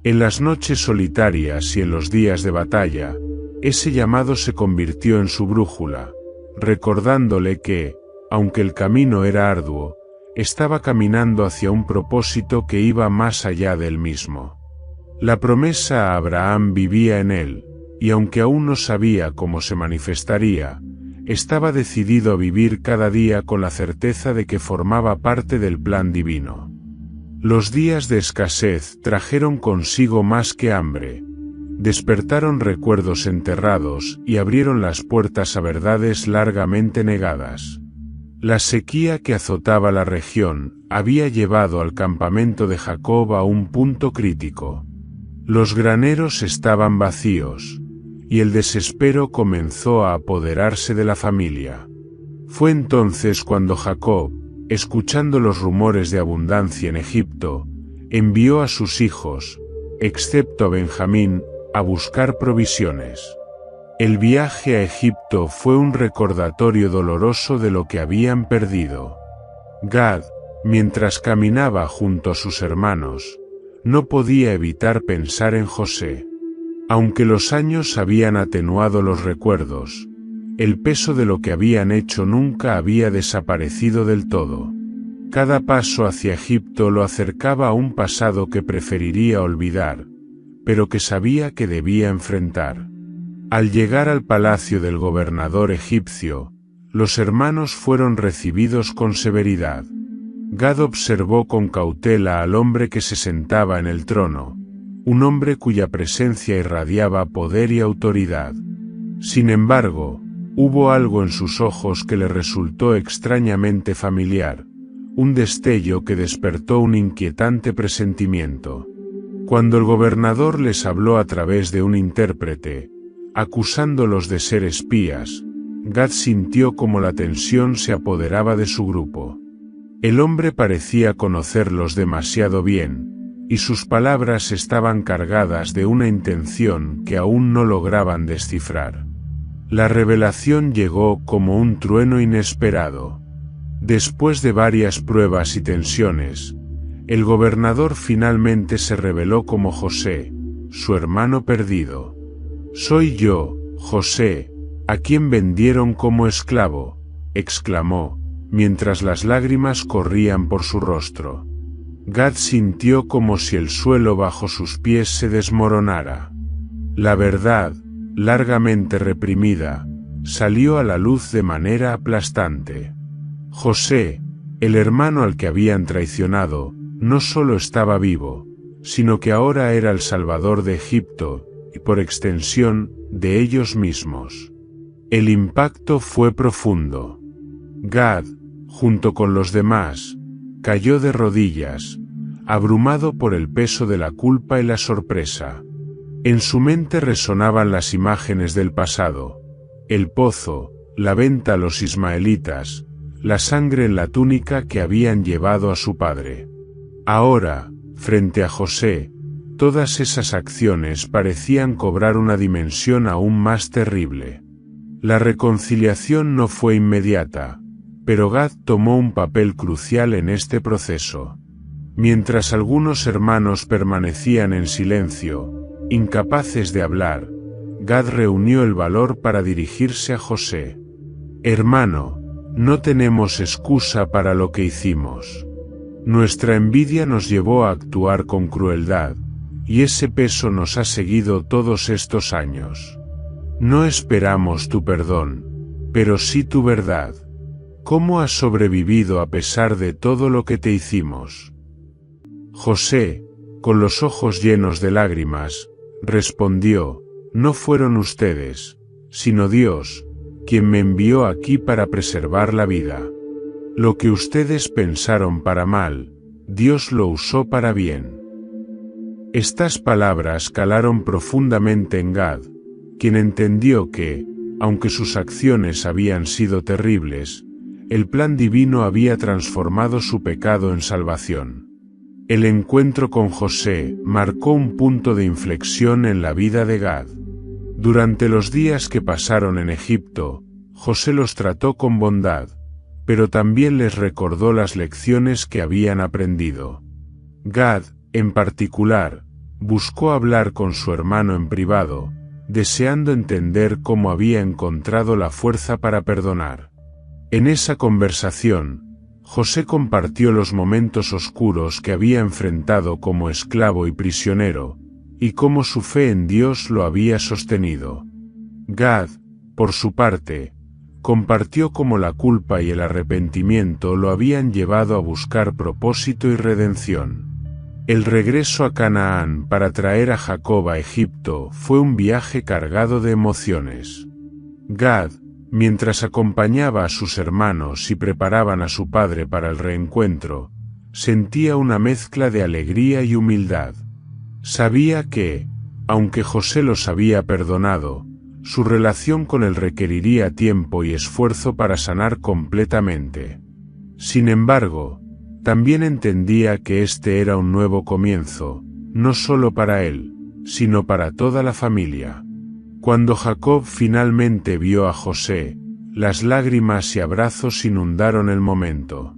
S1: En las noches solitarias y en los días de batalla, ese llamado se convirtió en su brújula, recordándole que, aunque el camino era arduo, estaba caminando hacia un propósito que iba más allá de él mismo. La promesa a Abraham vivía en él, y aunque aún no sabía cómo se manifestaría, estaba decidido a vivir cada día con la certeza de que formaba parte del plan divino. Los días de escasez trajeron consigo más que hambre, despertaron recuerdos enterrados y abrieron las puertas a verdades largamente negadas. La sequía que azotaba la región había llevado al campamento de Jacob a un punto crítico. Los graneros estaban vacíos, y el desespero comenzó a apoderarse de la familia. Fue entonces cuando Jacob, escuchando los rumores de abundancia en Egipto, envió a sus hijos, excepto a Benjamín, a buscar provisiones. El viaje a Egipto fue un recordatorio doloroso de lo que habían perdido. Gad, mientras caminaba junto a sus hermanos, no podía evitar pensar en José. Aunque los años habían atenuado los recuerdos, el peso de lo que habían hecho nunca había desaparecido del todo. Cada paso hacia Egipto lo acercaba a un pasado que preferiría olvidar, pero que sabía que debía enfrentar. Al llegar al palacio del gobernador egipcio, los hermanos fueron recibidos con severidad. Gad observó con cautela al hombre que se sentaba en el trono, un hombre cuya presencia irradiaba poder y autoridad. Sin embargo, hubo algo en sus ojos que le resultó extrañamente familiar, un destello que despertó un inquietante presentimiento. Cuando el gobernador les habló a través de un intérprete, acusándolos de ser espías, Gad sintió como la tensión se apoderaba de su grupo. El hombre parecía conocerlos demasiado bien, y sus palabras estaban cargadas de una intención que aún no lograban descifrar. La revelación llegó como un trueno inesperado. Después de varias pruebas y tensiones, el gobernador finalmente se reveló como José, su hermano perdido. «Soy yo, José, a quien vendieron como esclavo», exclamó, mientras las lágrimas corrían por su rostro. Gad sintió como si el suelo bajo sus pies se desmoronara. La verdad, largamente reprimida, salió a la luz de manera aplastante. José, el hermano al que habían traicionado, no solo estaba vivo, sino que ahora era el salvador de Egipto, y por extensión, de ellos mismos. El impacto fue profundo. Gad, junto con los demás, cayó de rodillas, abrumado por el peso de la culpa y la sorpresa. En su mente resonaban las imágenes del pasado: el pozo, la venta a los ismaelitas, la sangre en la túnica que habían llevado a su padre. Ahora, frente a José, todas esas acciones parecían cobrar una dimensión aún más terrible. La reconciliación no fue inmediata, pero Gad tomó un papel crucial en este proceso. Mientras algunos hermanos permanecían en silencio, incapaces de hablar, Gad reunió el valor para dirigirse a José. «Hermano, no tenemos excusa para lo que hicimos. Nuestra envidia nos llevó a actuar con crueldad, y ese peso nos ha seguido todos estos años. No esperamos tu perdón, pero sí tu verdad. ¿Cómo has sobrevivido a pesar de todo lo que te hicimos?» José, con los ojos llenos de lágrimas, respondió: «No fueron ustedes, sino Dios, quien me envió aquí para preservar la vida. Lo que ustedes pensaron para mal, Dios lo usó para bien. Estas palabras calaron profundamente en Gad, quien entendió que, aunque sus acciones habían sido terribles, el plan divino había transformado su pecado en salvación. El encuentro con José marcó un punto de inflexión en la vida de Gad. Durante los días que pasaron en Egipto, José los trató con bondad, pero también les recordó las lecciones que habían aprendido. Gad, en particular, buscó hablar con su hermano en privado, deseando entender cómo había encontrado la fuerza para perdonar. En esa conversación, José compartió los momentos oscuros que había enfrentado como esclavo y prisionero, y cómo su fe en Dios lo había sostenido. Gad, por su parte, compartió cómo la culpa y el arrepentimiento lo habían llevado a buscar propósito y redención. El regreso a Canaán para traer a Jacob a Egipto fue un viaje cargado de emociones. Gad, mientras acompañaba a sus hermanos y preparaban a su padre para el reencuentro, sentía una mezcla de alegría y humildad. Sabía que, aunque José los había perdonado, su relación con él requeriría tiempo y esfuerzo para sanar completamente. Sin embargo, también entendía que este era un nuevo comienzo, no solo para él, sino para toda la familia. Cuando Jacob finalmente vio a José, las lágrimas y abrazos inundaron el momento.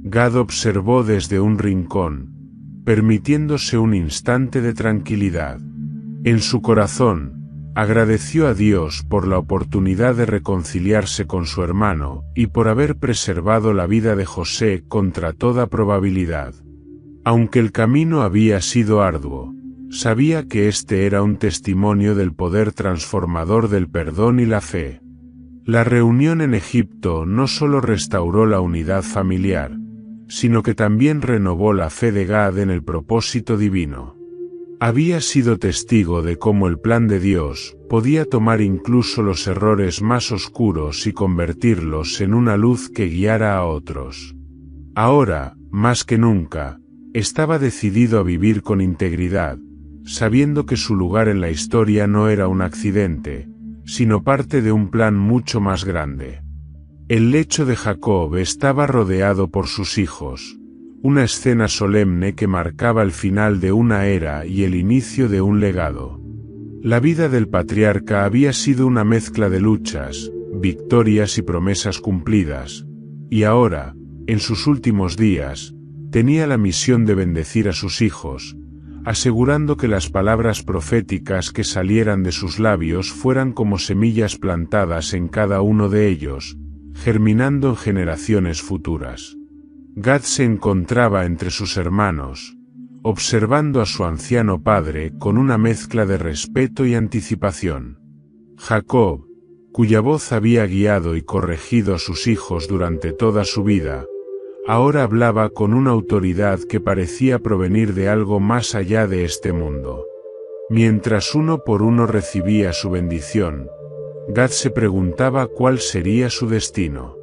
S1: Gad observó desde un rincón, permitiéndose un instante de tranquilidad. En su corazón, agradeció a Dios por la oportunidad de reconciliarse con su hermano y por haber preservado la vida de José contra toda probabilidad. Aunque el camino había sido arduo, sabía que este era un testimonio del poder transformador del perdón y la fe. La reunión en Egipto no solo restauró la unidad familiar, sino que también renovó la fe de Gad en el propósito divino. Había sido testigo de cómo el plan de Dios podía tomar incluso los errores más oscuros y convertirlos en una luz que guiara a otros. Ahora, más que nunca, estaba decidido a vivir con integridad, sabiendo que su lugar en la historia no era un accidente, sino parte de un plan mucho más grande. El lecho de Jacob estaba rodeado por sus hijos, una escena solemne que marcaba el final de una era y el inicio de un legado. La vida del patriarca había sido una mezcla de luchas, victorias y promesas cumplidas, y ahora, en sus últimos días, tenía la misión de bendecir a sus hijos, asegurando que las palabras proféticas que salieran de sus labios fueran como semillas plantadas en cada uno de ellos, germinando en generaciones futuras. Gad se encontraba entre sus hermanos, observando a su anciano padre con una mezcla de respeto y anticipación. Jacob, cuya voz había guiado y corregido a sus hijos durante toda su vida, ahora hablaba con una autoridad que parecía provenir de algo más allá de este mundo. Mientras uno por uno recibía su bendición, Gad se preguntaba cuál sería su destino.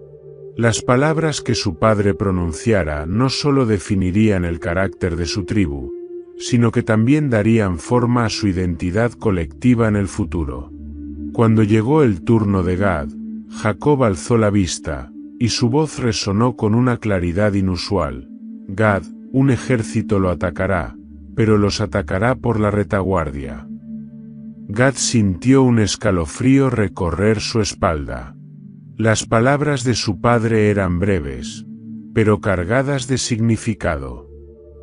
S1: Las palabras que su padre pronunciara no solo definirían el carácter de su tribu, sino que también darían forma a su identidad colectiva en el futuro. Cuando llegó el turno de Gad, Jacob alzó la vista, y su voz resonó con una claridad inusual. Gad, un ejército lo atacará, pero los atacará por la retaguardia. Gad sintió un escalofrío recorrer su espalda. Las palabras de su padre eran breves, pero cargadas de significado.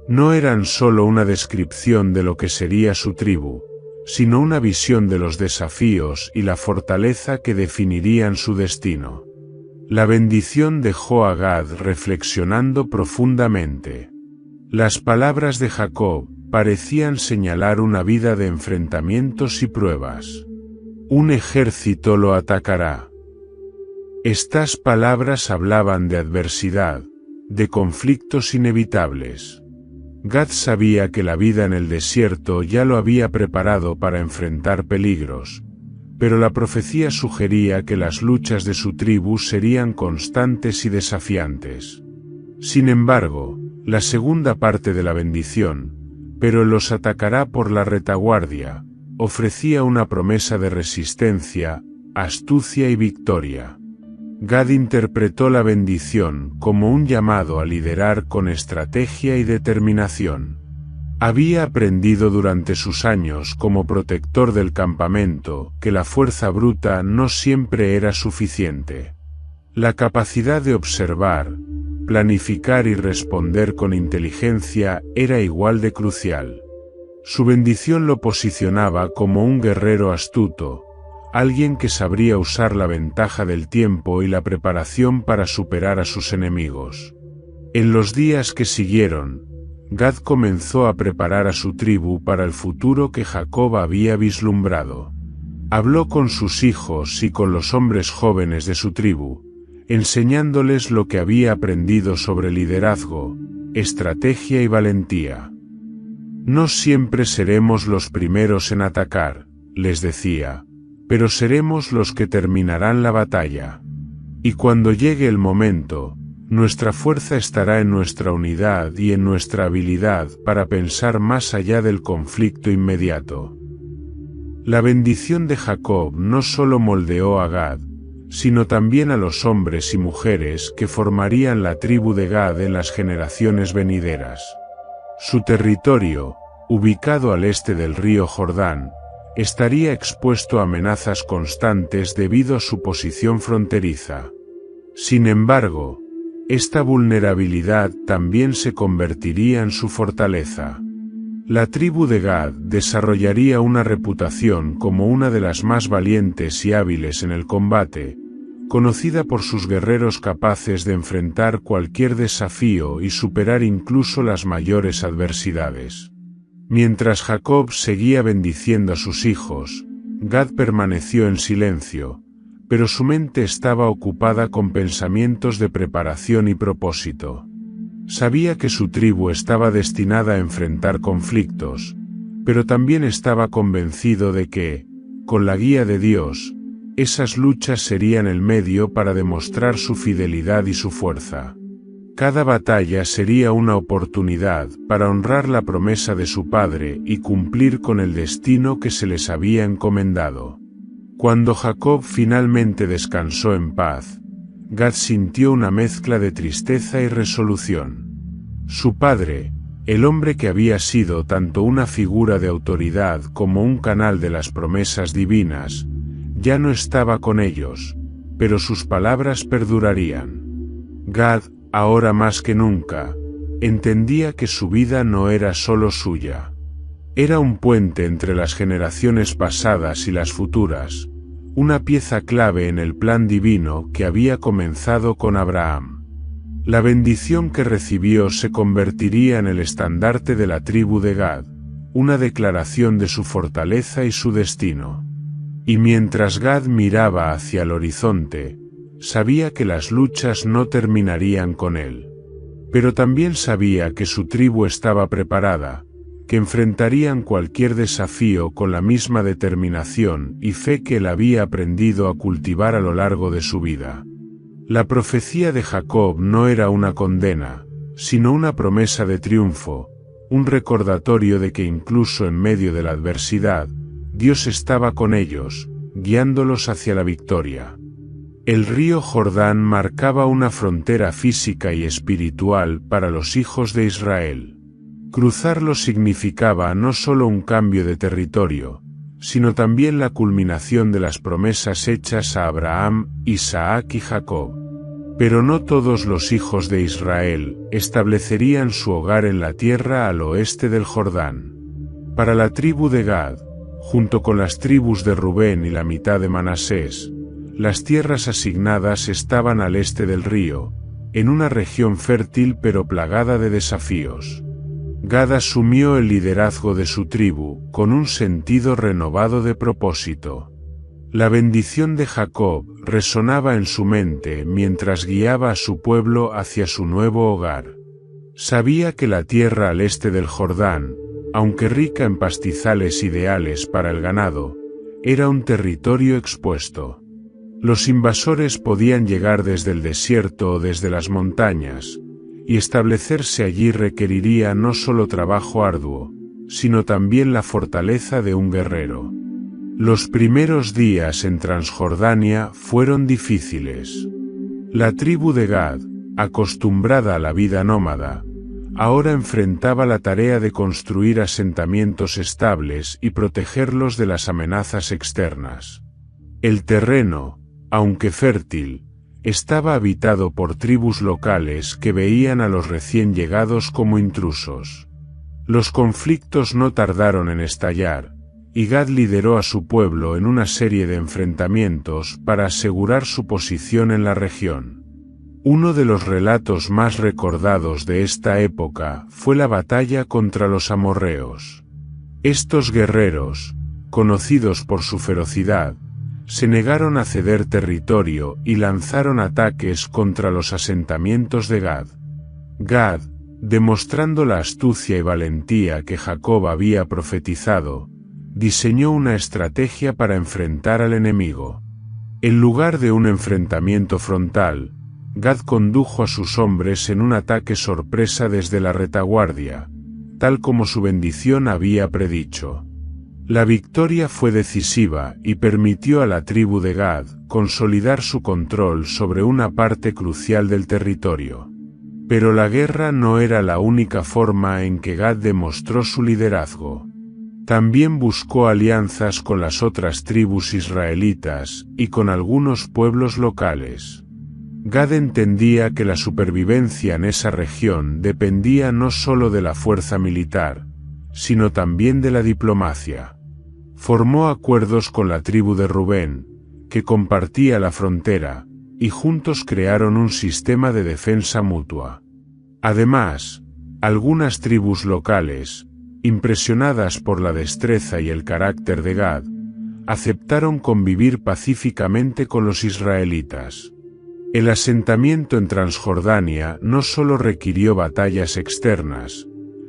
S1: No eran solo una descripción de lo que sería su tribu, sino una visión de los desafíos y la fortaleza que definirían su destino. La bendición dejó a Gad reflexionando profundamente. Las palabras de Jacob parecían señalar una vida de enfrentamientos y pruebas. Un ejército lo atacará. Estas palabras hablaban de adversidad, de conflictos inevitables. Gad sabía que la vida en el desierto ya lo había preparado para enfrentar peligros, pero la profecía sugería que las luchas de su tribu serían constantes y desafiantes. Sin embargo, la segunda parte de la bendición, pero él los atacará por la retaguardia, ofrecía una promesa de resistencia, astucia y victoria. Gad interpretó la bendición como un llamado a liderar con estrategia y determinación. Había aprendido durante sus años como protector del campamento que la fuerza bruta no siempre era suficiente. La capacidad de observar, planificar y responder con inteligencia era igual de crucial. Su bendición lo posicionaba como un guerrero astuto, alguien que sabría usar la ventaja del tiempo y la preparación para superar a sus enemigos. En los días que siguieron, Gad comenzó a preparar a su tribu para el futuro que Jacob había vislumbrado. Habló con sus hijos y con los hombres jóvenes de su tribu, enseñándoles lo que había aprendido sobre liderazgo, estrategia y valentía. No siempre seremos los primeros en atacar, les decía, pero seremos los que terminarán la batalla. Y cuando llegue el momento, nuestra fuerza estará en nuestra unidad y en nuestra habilidad para pensar más allá del conflicto inmediato. La bendición de Jacob no solo moldeó a Gad, sino también a los hombres y mujeres que formarían la tribu de Gad en las generaciones venideras. Su territorio, ubicado al este del río Jordán, estaría expuesto a amenazas constantes debido a su posición fronteriza. Sin embargo, esta vulnerabilidad también se convertiría en su fortaleza. La tribu de Gad desarrollaría una reputación como una de las más valientes y hábiles en el combate, conocida por sus guerreros capaces de enfrentar cualquier desafío y superar incluso las mayores adversidades. Mientras Jacob seguía bendiciendo a sus hijos, Gad permaneció en silencio, pero su mente estaba ocupada con pensamientos de preparación y propósito. Sabía que su tribu estaba destinada a enfrentar conflictos, pero también estaba convencido de que, con la guía de Dios, esas luchas serían el medio para demostrar su fidelidad y su fuerza. Cada batalla sería una oportunidad para honrar la promesa de su padre y cumplir con el destino que se les había encomendado. Cuando Jacob finalmente descansó en paz, Gad sintió una mezcla de tristeza y resolución. Su padre, el hombre que había sido tanto una figura de autoridad como un canal de las promesas divinas, ya no estaba con ellos, pero sus palabras perdurarían. Gad, ahora más que nunca, entendía que su vida no era solo suya. Era un puente entre las generaciones pasadas y las futuras, una pieza clave en el plan divino que había comenzado con Abraham. La bendición que recibió se convertiría en el estandarte de la tribu de Gad, una declaración de su fortaleza y su destino. Y mientras Gad miraba hacia el horizonte, sabía que las luchas no terminarían con él. Pero también sabía que su tribu estaba preparada, que enfrentarían cualquier desafío con la misma determinación y fe que él había aprendido a cultivar a lo largo de su vida. La profecía de Jacob no era una condena, sino una promesa de triunfo, un recordatorio de que incluso en medio de la adversidad, Dios estaba con ellos, guiándolos hacia la victoria. El río Jordán marcaba una frontera física y espiritual para los hijos de Israel. Cruzarlo significaba no solo un cambio de territorio, sino también la culminación de las promesas hechas a Abraham, Isaac y Jacob. Pero no todos los hijos de Israel establecerían su hogar en la tierra al oeste del Jordán. Para la tribu de Gad, junto con las tribus de Rubén y la mitad de Manasés, las tierras asignadas estaban al este del río, en una región fértil pero plagada de desafíos. Gad asumió el liderazgo de su tribu con un sentido renovado de propósito. La bendición de Jacob resonaba en su mente mientras guiaba a su pueblo hacia su nuevo hogar. Sabía que la tierra al este del Jordán, aunque rica en pastizales ideales para el ganado, era un territorio expuesto. Los invasores podían llegar desde el desierto o desde las montañas, y establecerse allí requeriría no solo trabajo arduo, sino también la fortaleza de un guerrero. Los primeros días en Transjordania fueron difíciles. La tribu de Gad, acostumbrada a la vida nómada, ahora enfrentaba la tarea de construir asentamientos estables y protegerlos de las amenazas externas. El terreno, aunque fértil, estaba habitado por tribus locales que veían a los recién llegados como intrusos. Los conflictos no tardaron en estallar, y Gad lideró a su pueblo en una serie de enfrentamientos para asegurar su posición en la región. Uno de los relatos más recordados de esta época fue la batalla contra los amorreos. Estos guerreros, conocidos por su ferocidad, se negaron a ceder territorio y lanzaron ataques contra los asentamientos de Gad. Gad, demostrando la astucia y valentía que Jacob había profetizado, diseñó una estrategia para enfrentar al enemigo. En lugar de un enfrentamiento frontal, Gad condujo a sus hombres en un ataque sorpresa desde la retaguardia, tal como su bendición había predicho. La victoria fue decisiva y permitió a la tribu de Gad consolidar su control sobre una parte crucial del territorio. Pero la guerra no era la única forma en que Gad demostró su liderazgo. También buscó alianzas con las otras tribus israelitas y con algunos pueblos locales. Gad entendía que la supervivencia en esa región dependía no solo de la fuerza militar, sino también de la diplomacia. Formó acuerdos con la tribu de Rubén, que compartía la frontera, y juntos crearon un sistema de defensa mutua. Además, algunas tribus locales, impresionadas por la destreza y el carácter de Gad, aceptaron convivir pacíficamente con los israelitas. El asentamiento en Transjordania no solo requirió batallas externas,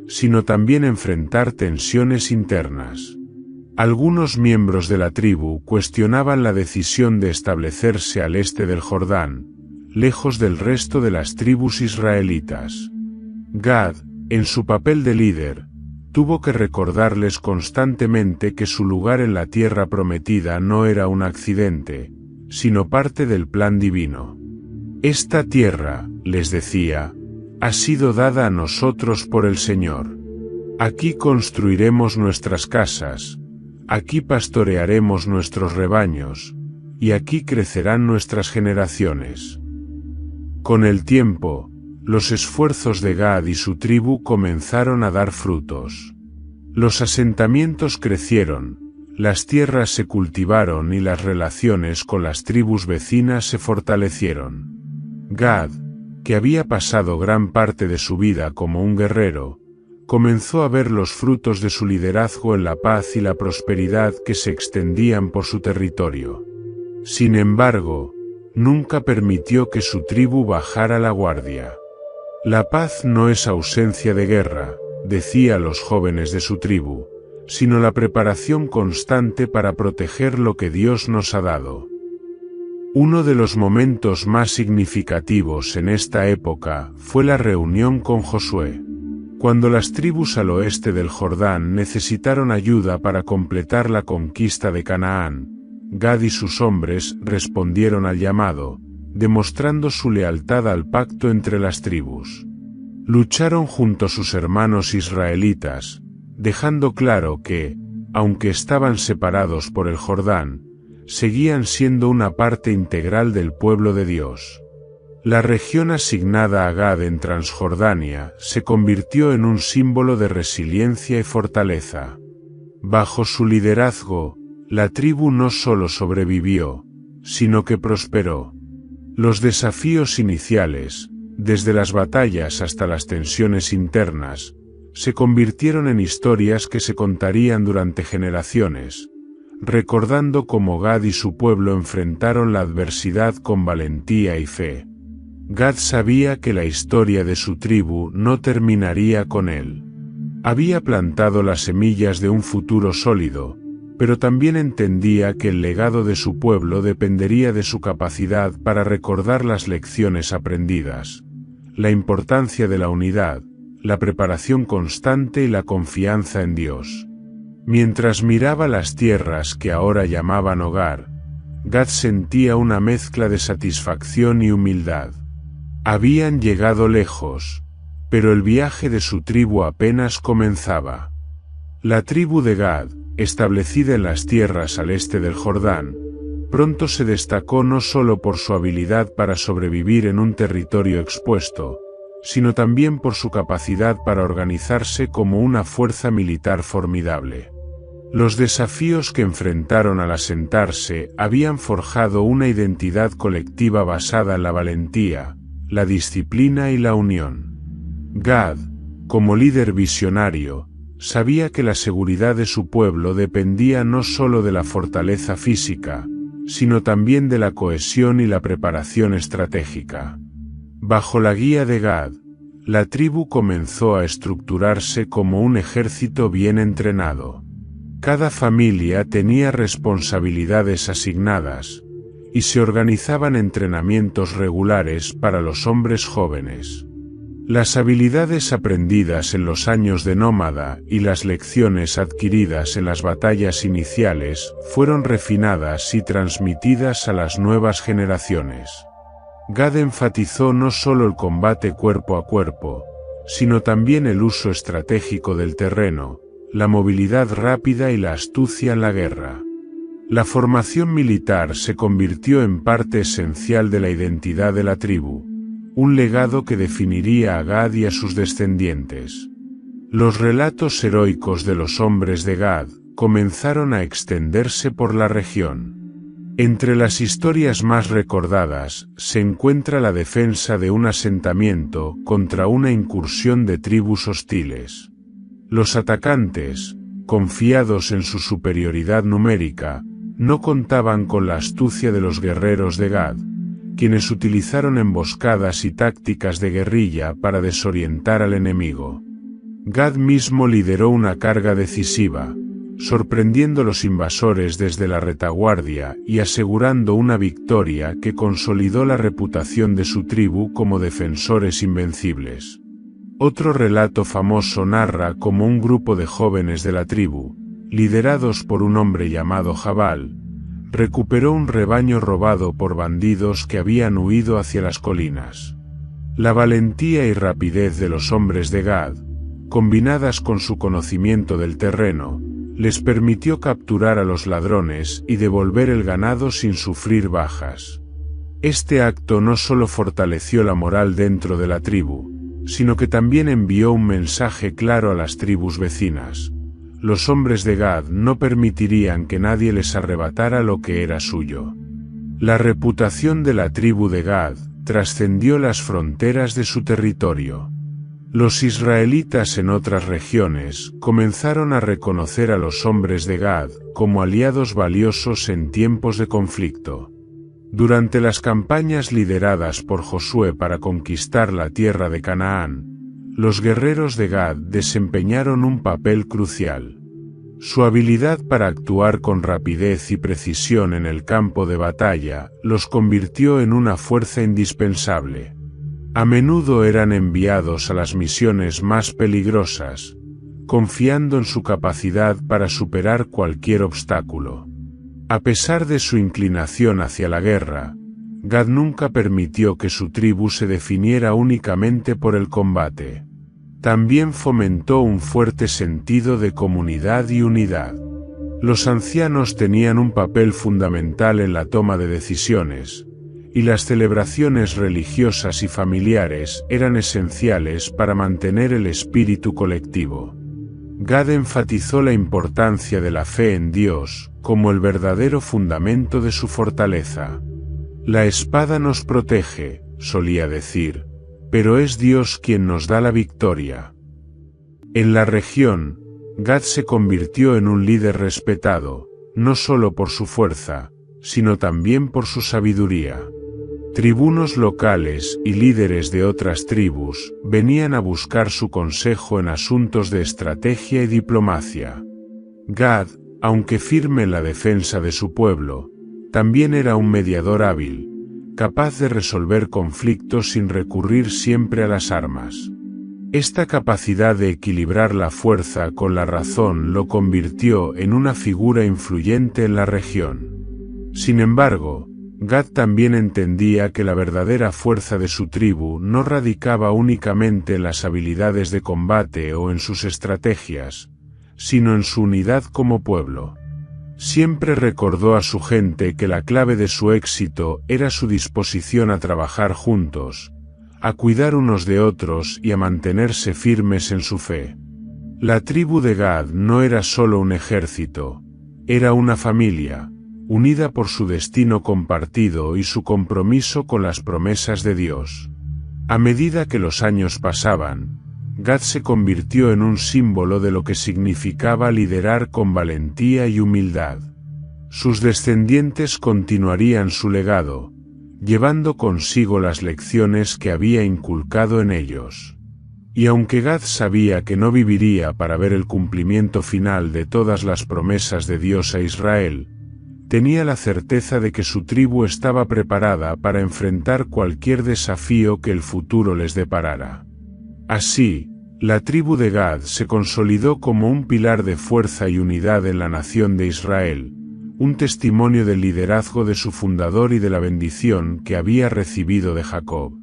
S1: sino también enfrentar tensiones internas. Algunos miembros de la tribu cuestionaban la decisión de establecerse al este del Jordán, lejos del resto de las tribus israelitas. Gad, en su papel de líder, tuvo que recordarles constantemente que su lugar en la tierra prometida no era un accidente, sino parte del plan divino. Esta tierra, les decía, ha sido dada a nosotros por el Señor. Aquí construiremos nuestras casas, aquí pastorearemos nuestros rebaños, y aquí crecerán nuestras generaciones. Con el tiempo, los esfuerzos de Gad y su tribu comenzaron a dar frutos. Los asentamientos crecieron, las tierras se cultivaron y las relaciones con las tribus vecinas se fortalecieron. Gad, que había pasado gran parte de su vida como un guerrero, comenzó a ver los frutos de su liderazgo en la paz y la prosperidad que se extendían por su territorio. Sin embargo, nunca permitió que su tribu bajara la guardia. La paz no es ausencia de guerra, decía a los jóvenes de su tribu, sino la preparación constante para proteger lo que Dios nos ha dado. Uno de los momentos más significativos en esta época fue la reunión con Josué. Cuando las tribus al oeste del Jordán necesitaron ayuda para completar la conquista de Canaán, Gad y sus hombres respondieron al llamado, demostrando su lealtad al pacto entre las tribus. Lucharon junto a sus hermanos israelitas, dejando claro que, aunque estaban separados por el Jordán, seguían siendo una parte integral del pueblo de Dios. La región asignada a Gad en Transjordania se convirtió en un símbolo de resiliencia y fortaleza. Bajo su liderazgo, la tribu no solo sobrevivió, sino que prosperó. Los desafíos iniciales, desde las batallas hasta las tensiones internas, se convirtieron en historias que se contarían durante generaciones, recordando cómo Gad y su pueblo enfrentaron la adversidad con valentía y fe. Gad sabía que la historia de su tribu no terminaría con él. Había plantado las semillas de un futuro sólido, pero también entendía que el legado de su pueblo dependería de su capacidad para recordar las lecciones aprendidas. la importancia de la unidad, la preparación constante y la confianza en Dios. Mientras miraba las tierras que ahora llamaban hogar, Gad sentía una mezcla de satisfacción y humildad. Habían llegado lejos, pero el viaje de su tribu apenas comenzaba. La tribu de Gad, establecida en las tierras al este del Jordán, pronto se destacó no solo por su habilidad para sobrevivir en un territorio expuesto, sino también por su capacidad para organizarse como una fuerza militar formidable. Los desafíos que enfrentaron al asentarse habían forjado una identidad colectiva basada en la valentía, la disciplina y la unión. Gad, como líder visionario, sabía que la seguridad de su pueblo dependía no solo de la fortaleza física, sino también de la cohesión y la preparación estratégica. Bajo la guía de Gad, la tribu comenzó a estructurarse como un ejército bien entrenado. Cada familia tenía responsabilidades asignadas, y se organizaban entrenamientos regulares para los hombres jóvenes. Las habilidades aprendidas en los años de nómada y las lecciones adquiridas en las batallas iniciales fueron refinadas y transmitidas a las nuevas generaciones. Gad enfatizó no solo el combate cuerpo a cuerpo, sino también el uso estratégico del terreno, la movilidad rápida y la astucia en la guerra. La formación militar se convirtió en parte esencial de la identidad de la tribu, un legado que definiría a Gad y a sus descendientes. Los relatos heroicos de los hombres de Gad comenzaron a extenderse por la región. Entre las historias más recordadas se encuentra la defensa de un asentamiento contra una incursión de tribus hostiles. Los atacantes, confiados en su superioridad numérica, no contaban con la astucia de los guerreros de Gad, quienes utilizaron emboscadas y tácticas de guerrilla para desorientar al enemigo. Gad mismo lideró una carga decisiva, sorprendiendo a los invasores desde la retaguardia y asegurando una victoria que consolidó la reputación de su tribu como defensores invencibles. Otro relato famoso narra cómo un grupo de jóvenes de la tribu, liderados por un hombre llamado Jabal, recuperó un rebaño robado por bandidos que habían huido hacia las colinas. La valentía y rapidez de los hombres de Gad, combinadas con su conocimiento del terreno, les permitió capturar a los ladrones y devolver el ganado sin sufrir bajas. Este acto no solo fortaleció la moral dentro de la tribu, sino que también envió un mensaje claro a las tribus vecinas. Los hombres de Gad no permitirían que nadie les arrebatara lo que era suyo. La reputación de la tribu de Gad trascendió las fronteras de su territorio. Los israelitas en otras regiones comenzaron a reconocer a los hombres de Gad como aliados valiosos en tiempos de conflicto. Durante las campañas lideradas por Josué para conquistar la tierra de Canaán, los guerreros de Gad desempeñaron un papel crucial. Su habilidad para actuar con rapidez y precisión en el campo de batalla los convirtió en una fuerza indispensable. A menudo eran enviados a las misiones más peligrosas, confiando en su capacidad para superar cualquier obstáculo. A pesar de su inclinación hacia la guerra, Gad nunca permitió que su tribu se definiera únicamente por el combate. También fomentó un fuerte sentido de comunidad y unidad. Los ancianos tenían un papel fundamental en la toma de decisiones, y las celebraciones religiosas y familiares eran esenciales para mantener el espíritu colectivo. Gad enfatizó la importancia de la fe en Dios como el verdadero fundamento de su fortaleza. La espada nos protege, solía decir, pero es Dios quien nos da la victoria. En la región, Gad se convirtió en un líder respetado, no solo por su fuerza, sino también por su sabiduría. Tribunos locales y líderes de otras tribus venían a buscar su consejo en asuntos de estrategia y diplomacia. Gad, aunque firme en la defensa de su pueblo, también era un mediador hábil, capaz de resolver conflictos sin recurrir siempre a las armas. Esta capacidad de equilibrar la fuerza con la razón lo convirtió en una figura influyente en la región. Sin embargo, Gad también entendía que la verdadera fuerza de su tribu no radicaba únicamente en las habilidades de combate o en sus estrategias, sino en su unidad como pueblo. Siempre recordó a su gente que la clave de su éxito era su disposición a trabajar juntos, a cuidar unos de otros y a mantenerse firmes en su fe. La tribu de Gad no era solo un ejército, era una familia, unida por su destino compartido y su compromiso con las promesas de Dios. A medida que los años pasaban, Gad se convirtió en un símbolo de lo que significaba liderar con valentía y humildad. Sus descendientes continuarían su legado, llevando consigo las lecciones que había inculcado en ellos. Y aunque Gad sabía que no viviría para ver el cumplimiento final de todas las promesas de Dios a Israel, tenía la certeza de que su tribu estaba preparada para enfrentar cualquier desafío que el futuro les deparara. Así, la tribu de Gad se consolidó como un pilar de fuerza y unidad en la nación de Israel, un testimonio del liderazgo de su fundador y de la bendición que había recibido de Jacob.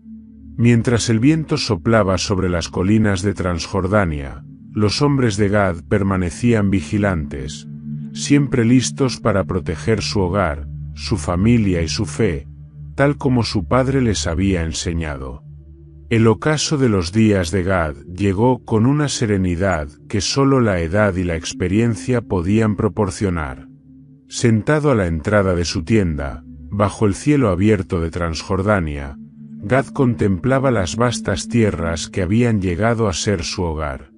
S1: Mientras el viento soplaba sobre las colinas de Transjordania, los hombres de Gad permanecían vigilantes, siempre listos para proteger su hogar, su familia y su fe, tal como su padre les había enseñado. El ocaso de los días de Gad llegó con una serenidad que solo la edad y la experiencia podían proporcionar. Sentado a la entrada de su tienda, bajo el cielo abierto de Transjordania, Gad contemplaba las vastas tierras que habían llegado a ser su hogar.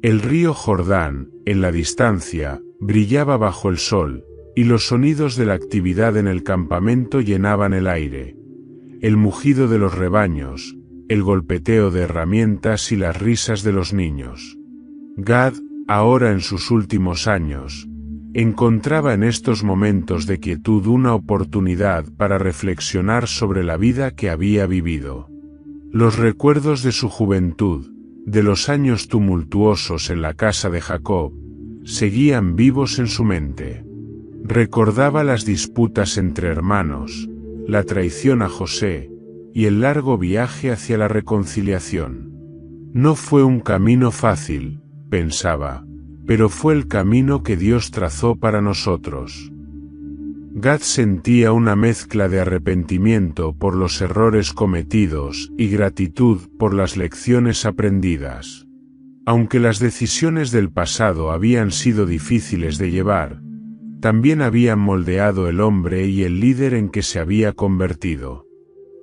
S1: El río Jordán, en la distancia, brillaba bajo el sol, y los sonidos de la actividad en el campamento llenaban el aire. El mugido de los rebaños, el golpeteo de herramientas y las risas de los niños. Gad, ahora en sus últimos años, encontraba en estos momentos de quietud una oportunidad para reflexionar sobre la vida que había vivido. Los recuerdos de su juventud, de los años tumultuosos en la casa de Jacob, seguían vivos en su mente. Recordaba las disputas entre hermanos, la traición a José, y el largo viaje hacia la reconciliación. No fue un camino fácil, pensaba, pero fue el camino que Dios trazó para nosotros. Gad sentía una mezcla de arrepentimiento por los errores cometidos y gratitud por las lecciones aprendidas. Aunque las decisiones del pasado habían sido difíciles de llevar, también habían moldeado el hombre y el líder en que se había convertido.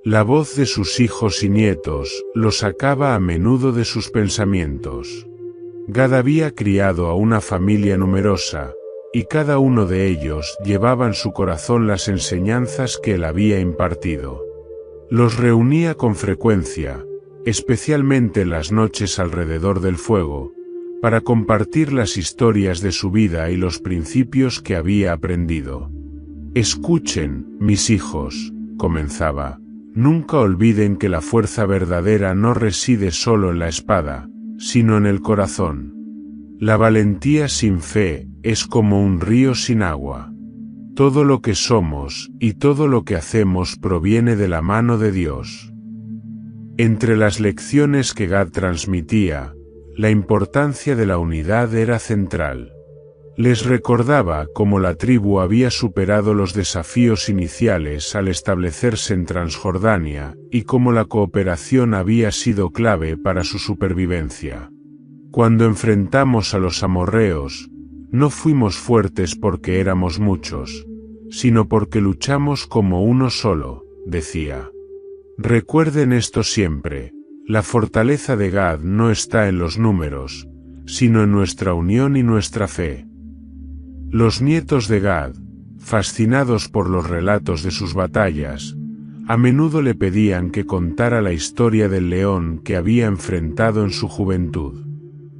S1: La voz de sus hijos y nietos lo sacaba a menudo de sus pensamientos. Gad había criado a una familia numerosa, y cada uno de ellos llevaba en su corazón las enseñanzas que él había impartido. Los reunía con frecuencia, especialmente en las noches alrededor del fuego, para compartir las historias de su vida y los principios que había aprendido. «Escuchen, mis hijos», comenzaba. «Nunca olviden que la fuerza verdadera no reside solo en la espada, sino en el corazón. La valentía sin fe es como un río sin agua. Todo lo que somos y todo lo que hacemos proviene de la mano de Dios». Entre las lecciones que Gad transmitía, la importancia de la unidad era central. Les recordaba cómo la tribu había superado los desafíos iniciales al establecerse en Transjordania y cómo la cooperación había sido clave para su supervivencia. Cuando enfrentamos a los amorreos, no fuimos fuertes porque éramos muchos, sino porque luchamos como uno solo, decía. Recuerden esto siempre, la fortaleza de Gad no está en los números, sino en nuestra unión y nuestra fe. Los nietos de Gad, fascinados por los relatos de sus batallas, a menudo le pedían que contara la historia del león que había enfrentado en su juventud.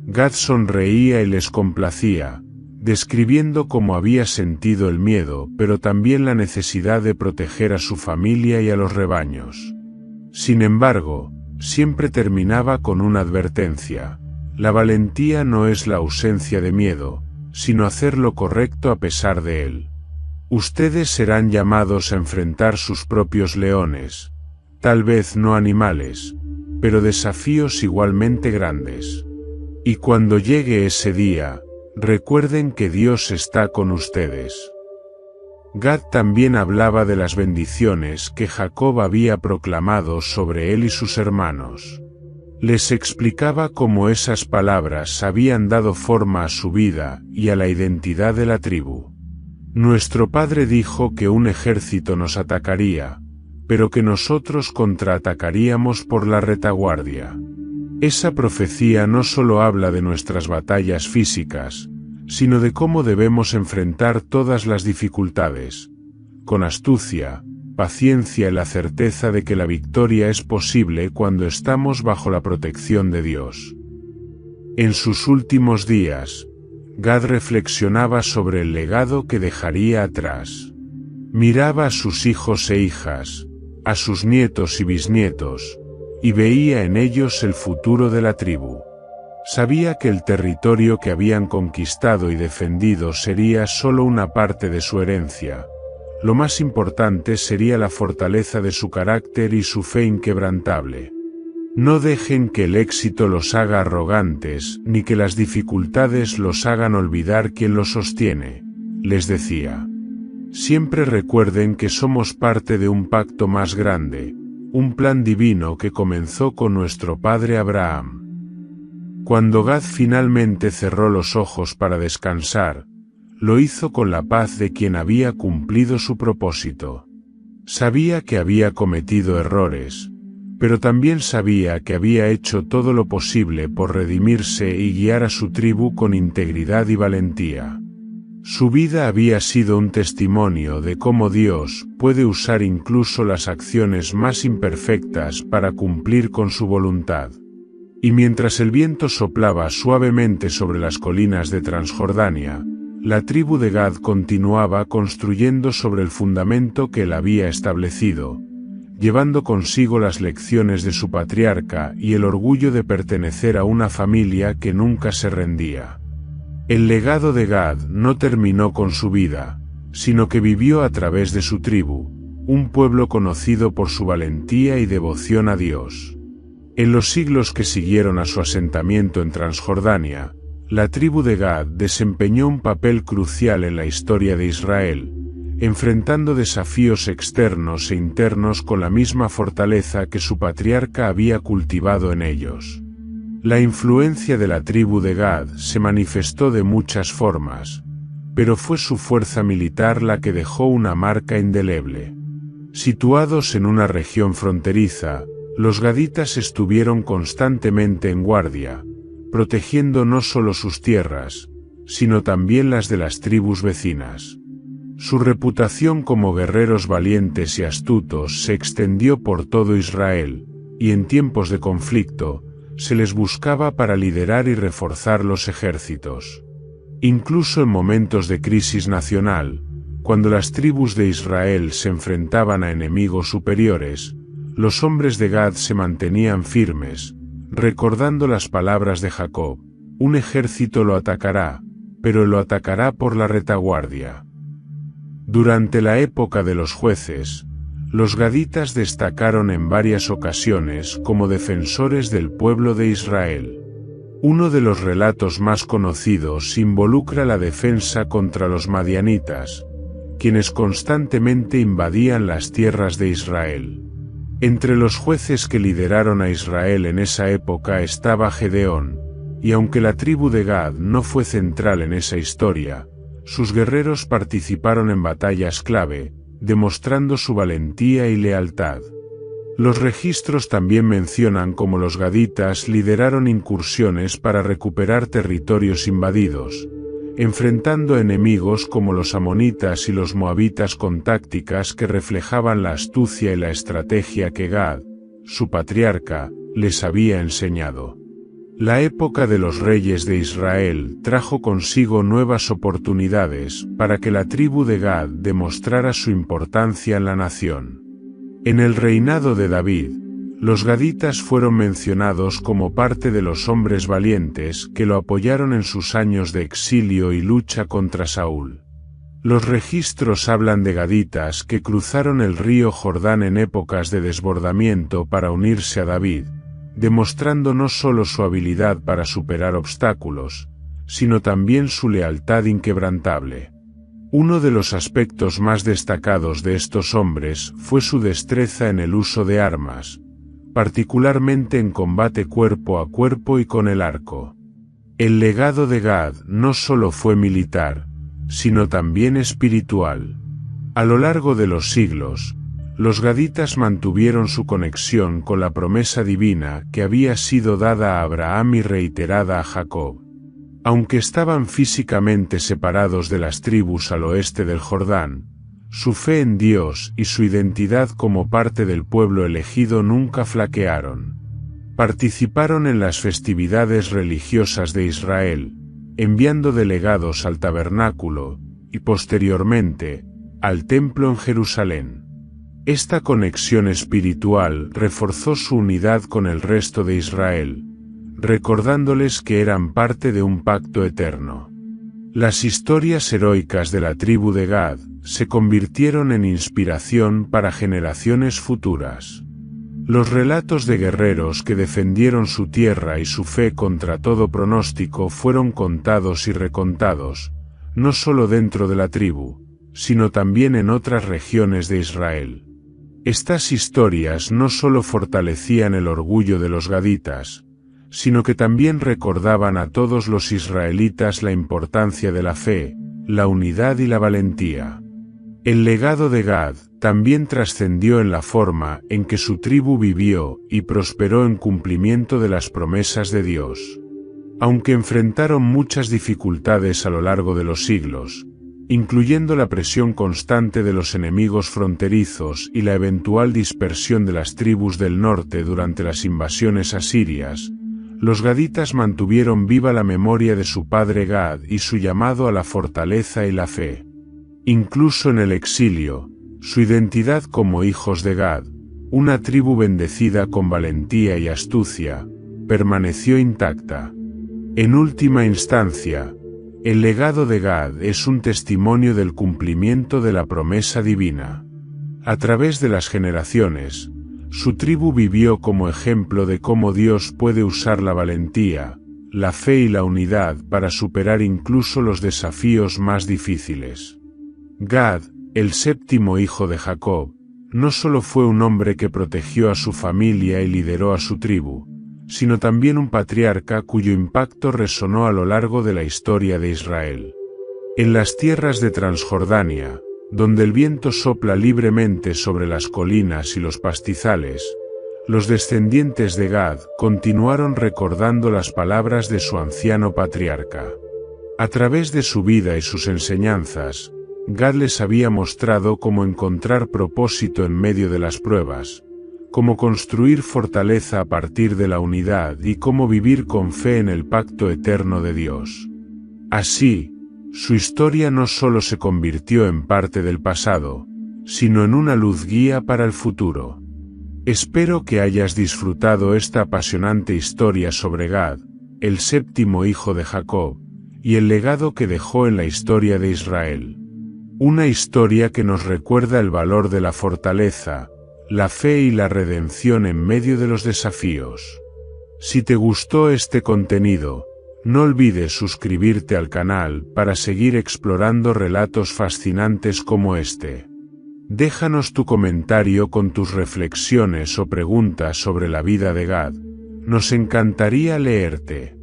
S1: Gad sonreía y les complacía, describiendo cómo había sentido el miedo, pero también la necesidad de proteger a su familia y a los rebaños. Sin embargo, siempre terminaba con una advertencia: la valentía no es la ausencia de miedo, sino hacer lo correcto a pesar de él. Ustedes serán llamados a enfrentar sus propios leones, tal vez no animales, pero desafíos igualmente grandes. Y cuando llegue ese día, recuerden que Dios está con ustedes. Gad también hablaba de las bendiciones que Jacob había proclamado sobre él y sus hermanos. Les explicaba cómo esas palabras habían dado forma a su vida y a la identidad de la tribu. Nuestro padre dijo que un ejército nos atacaría, pero que nosotros contraatacaríamos por la retaguardia. Esa profecía no solo habla de nuestras batallas físicas, sino de cómo debemos enfrentar todas las dificultades, con astucia, paciencia y la certeza de que la victoria es posible cuando estamos bajo la protección de Dios. En sus últimos días, Gad reflexionaba sobre el legado que dejaría atrás. Miraba a sus hijos e hijas, a sus nietos y bisnietos, y veía en ellos el futuro de la tribu. Sabía que el territorio que habían conquistado y defendido sería solo una parte de su herencia. Lo más importante sería la fortaleza de su carácter y su fe inquebrantable. No dejen que el éxito los haga arrogantes, ni que las dificultades los hagan olvidar quién los sostiene, les decía. Siempre recuerden que somos parte de un pacto más grande, un plan divino que comenzó con nuestro padre Abraham. Cuando Gad finalmente cerró los ojos para descansar, lo hizo con la paz de quien había cumplido su propósito. Sabía que había cometido errores, pero también sabía que había hecho todo lo posible por redimirse y guiar a su tribu con integridad y valentía. Su vida había sido un testimonio de cómo Dios puede usar incluso las acciones más imperfectas para cumplir con su voluntad. Y mientras el viento soplaba suavemente sobre las colinas de Transjordania, la tribu de Gad continuaba construyendo sobre el fundamento que él había establecido, llevando consigo las lecciones de su patriarca y el orgullo de pertenecer a una familia que nunca se rendía. El legado de Gad no terminó con su vida, sino que vivió a través de su tribu, un pueblo conocido por su valentía y devoción a Dios. En los siglos que siguieron a su asentamiento en Transjordania, la tribu de Gad desempeñó un papel crucial en la historia de Israel, enfrentando desafíos externos e internos con la misma fortaleza que su patriarca había cultivado en ellos. La influencia de la tribu de Gad se manifestó de muchas formas, pero fue su fuerza militar la que dejó una marca indeleble. Situados en una región fronteriza, los gaditas estuvieron constantemente en guardia, protegiendo no solo sus tierras, sino también las de las tribus vecinas. Su reputación como guerreros valientes y astutos se extendió por todo Israel, y en tiempos de conflicto, se les buscaba para liderar y reforzar los ejércitos. Incluso en momentos de crisis nacional, cuando las tribus de Israel se enfrentaban a enemigos superiores, los hombres de Gad se mantenían firmes, recordando las palabras de Jacob: un ejército lo atacará, pero lo atacará por la retaguardia. Durante la época de los jueces, los gaditas destacaron en varias ocasiones como defensores del pueblo de Israel. Uno de los relatos más conocidos involucra la defensa contra los madianitas, quienes constantemente invadían las tierras de Israel. Entre los jueces que lideraron a Israel en esa época estaba Gedeón, y aunque la tribu de Gad no fue central en esa historia, sus guerreros participaron en batallas clave, demostrando su valentía y lealtad. Los registros también mencionan cómo los gaditas lideraron incursiones para recuperar territorios invadidos, enfrentando enemigos como los amonitas y los moabitas con tácticas que reflejaban la astucia y la estrategia que Gad, su patriarca, les había enseñado. La época de los reyes de Israel trajo consigo nuevas oportunidades para que la tribu de Gad demostrara su importancia en la nación. En el reinado de David, los gaditas fueron mencionados como parte de los hombres valientes que lo apoyaron en sus años de exilio y lucha contra Saúl. Los registros hablan de gaditas que cruzaron el río Jordán en épocas de desbordamiento para unirse a David, demostrando no solo su habilidad para superar obstáculos, sino también su lealtad inquebrantable. Uno de los aspectos más destacados de estos hombres fue su destreza en el uso de armas, particularmente en combate cuerpo a cuerpo y con el arco. El legado de Gad no solo fue militar, sino también espiritual. A lo largo de los siglos, los gaditas mantuvieron su conexión con la promesa divina que había sido dada a Abraham y reiterada a Jacob. Aunque estaban físicamente separados de las tribus al oeste del Jordán, su fe en Dios y su identidad como parte del pueblo elegido nunca flaquearon. Participaron en las festividades religiosas de Israel, enviando delegados al tabernáculo, y posteriormente, al templo en Jerusalén. Esta conexión espiritual reforzó su unidad con el resto de Israel, recordándoles que eran parte de un pacto eterno. Las historias heroicas de la tribu de Gad se convirtieron en inspiración para generaciones futuras. Los relatos de guerreros que defendieron su tierra y su fe contra todo pronóstico fueron contados y recontados, no solo dentro de la tribu, sino también en otras regiones de Israel. Estas historias no solo fortalecían el orgullo de los gaditas, sino que también recordaban a todos los israelitas la importancia de la fe, la unidad y la valentía. El legado de Gad también trascendió en la forma en que su tribu vivió y prosperó en cumplimiento de las promesas de Dios. Aunque enfrentaron muchas dificultades a lo largo de los siglos, incluyendo la presión constante de los enemigos fronterizos y la eventual dispersión de las tribus del norte durante las invasiones asirias, los gaditas mantuvieron viva la memoria de su padre Gad y su llamado a la fortaleza y la fe. Incluso en el exilio, su identidad como hijos de Gad, una tribu bendecida con valentía y astucia, permaneció intacta. En última instancia, el legado de Gad es un testimonio del cumplimiento de la promesa divina. A través de las generaciones, su tribu vivió como ejemplo de cómo Dios puede usar la valentía, la fe y la unidad para superar incluso los desafíos más difíciles. Gad, el séptimo hijo de Jacob, no solo fue un hombre que protegió a su familia y lideró a su tribu, sino también un patriarca cuyo impacto resonó a lo largo de la historia de Israel. En las tierras de Transjordania, donde el viento sopla libremente sobre las colinas y los pastizales, los descendientes de Gad continuaron recordando las palabras de su anciano patriarca. A través de su vida y sus enseñanzas, Gad les había mostrado cómo encontrar propósito en medio de las pruebas, cómo construir fortaleza a partir de la unidad y cómo vivir con fe en el pacto eterno de Dios. Así, su historia no solo se convirtió en parte del pasado, sino en una luz guía para el futuro. Espero que hayas disfrutado esta apasionante historia sobre Gad, el séptimo hijo de Jacob, y el legado que dejó en la historia de Israel. Una historia que nos recuerda el valor de la fortaleza, la fe y la redención en medio de los desafíos. Si te gustó este contenido, no olvides suscribirte al canal para seguir explorando relatos fascinantes como este. Déjanos tu comentario con tus reflexiones o preguntas sobre la vida de Gad. Nos encantaría leerte.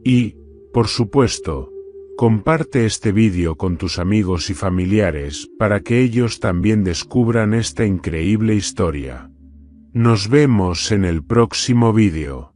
S1: Y, por supuesto, comparte este vídeo con tus amigos y familiares para que ellos también descubran esta increíble historia. Nos vemos en el próximo vídeo.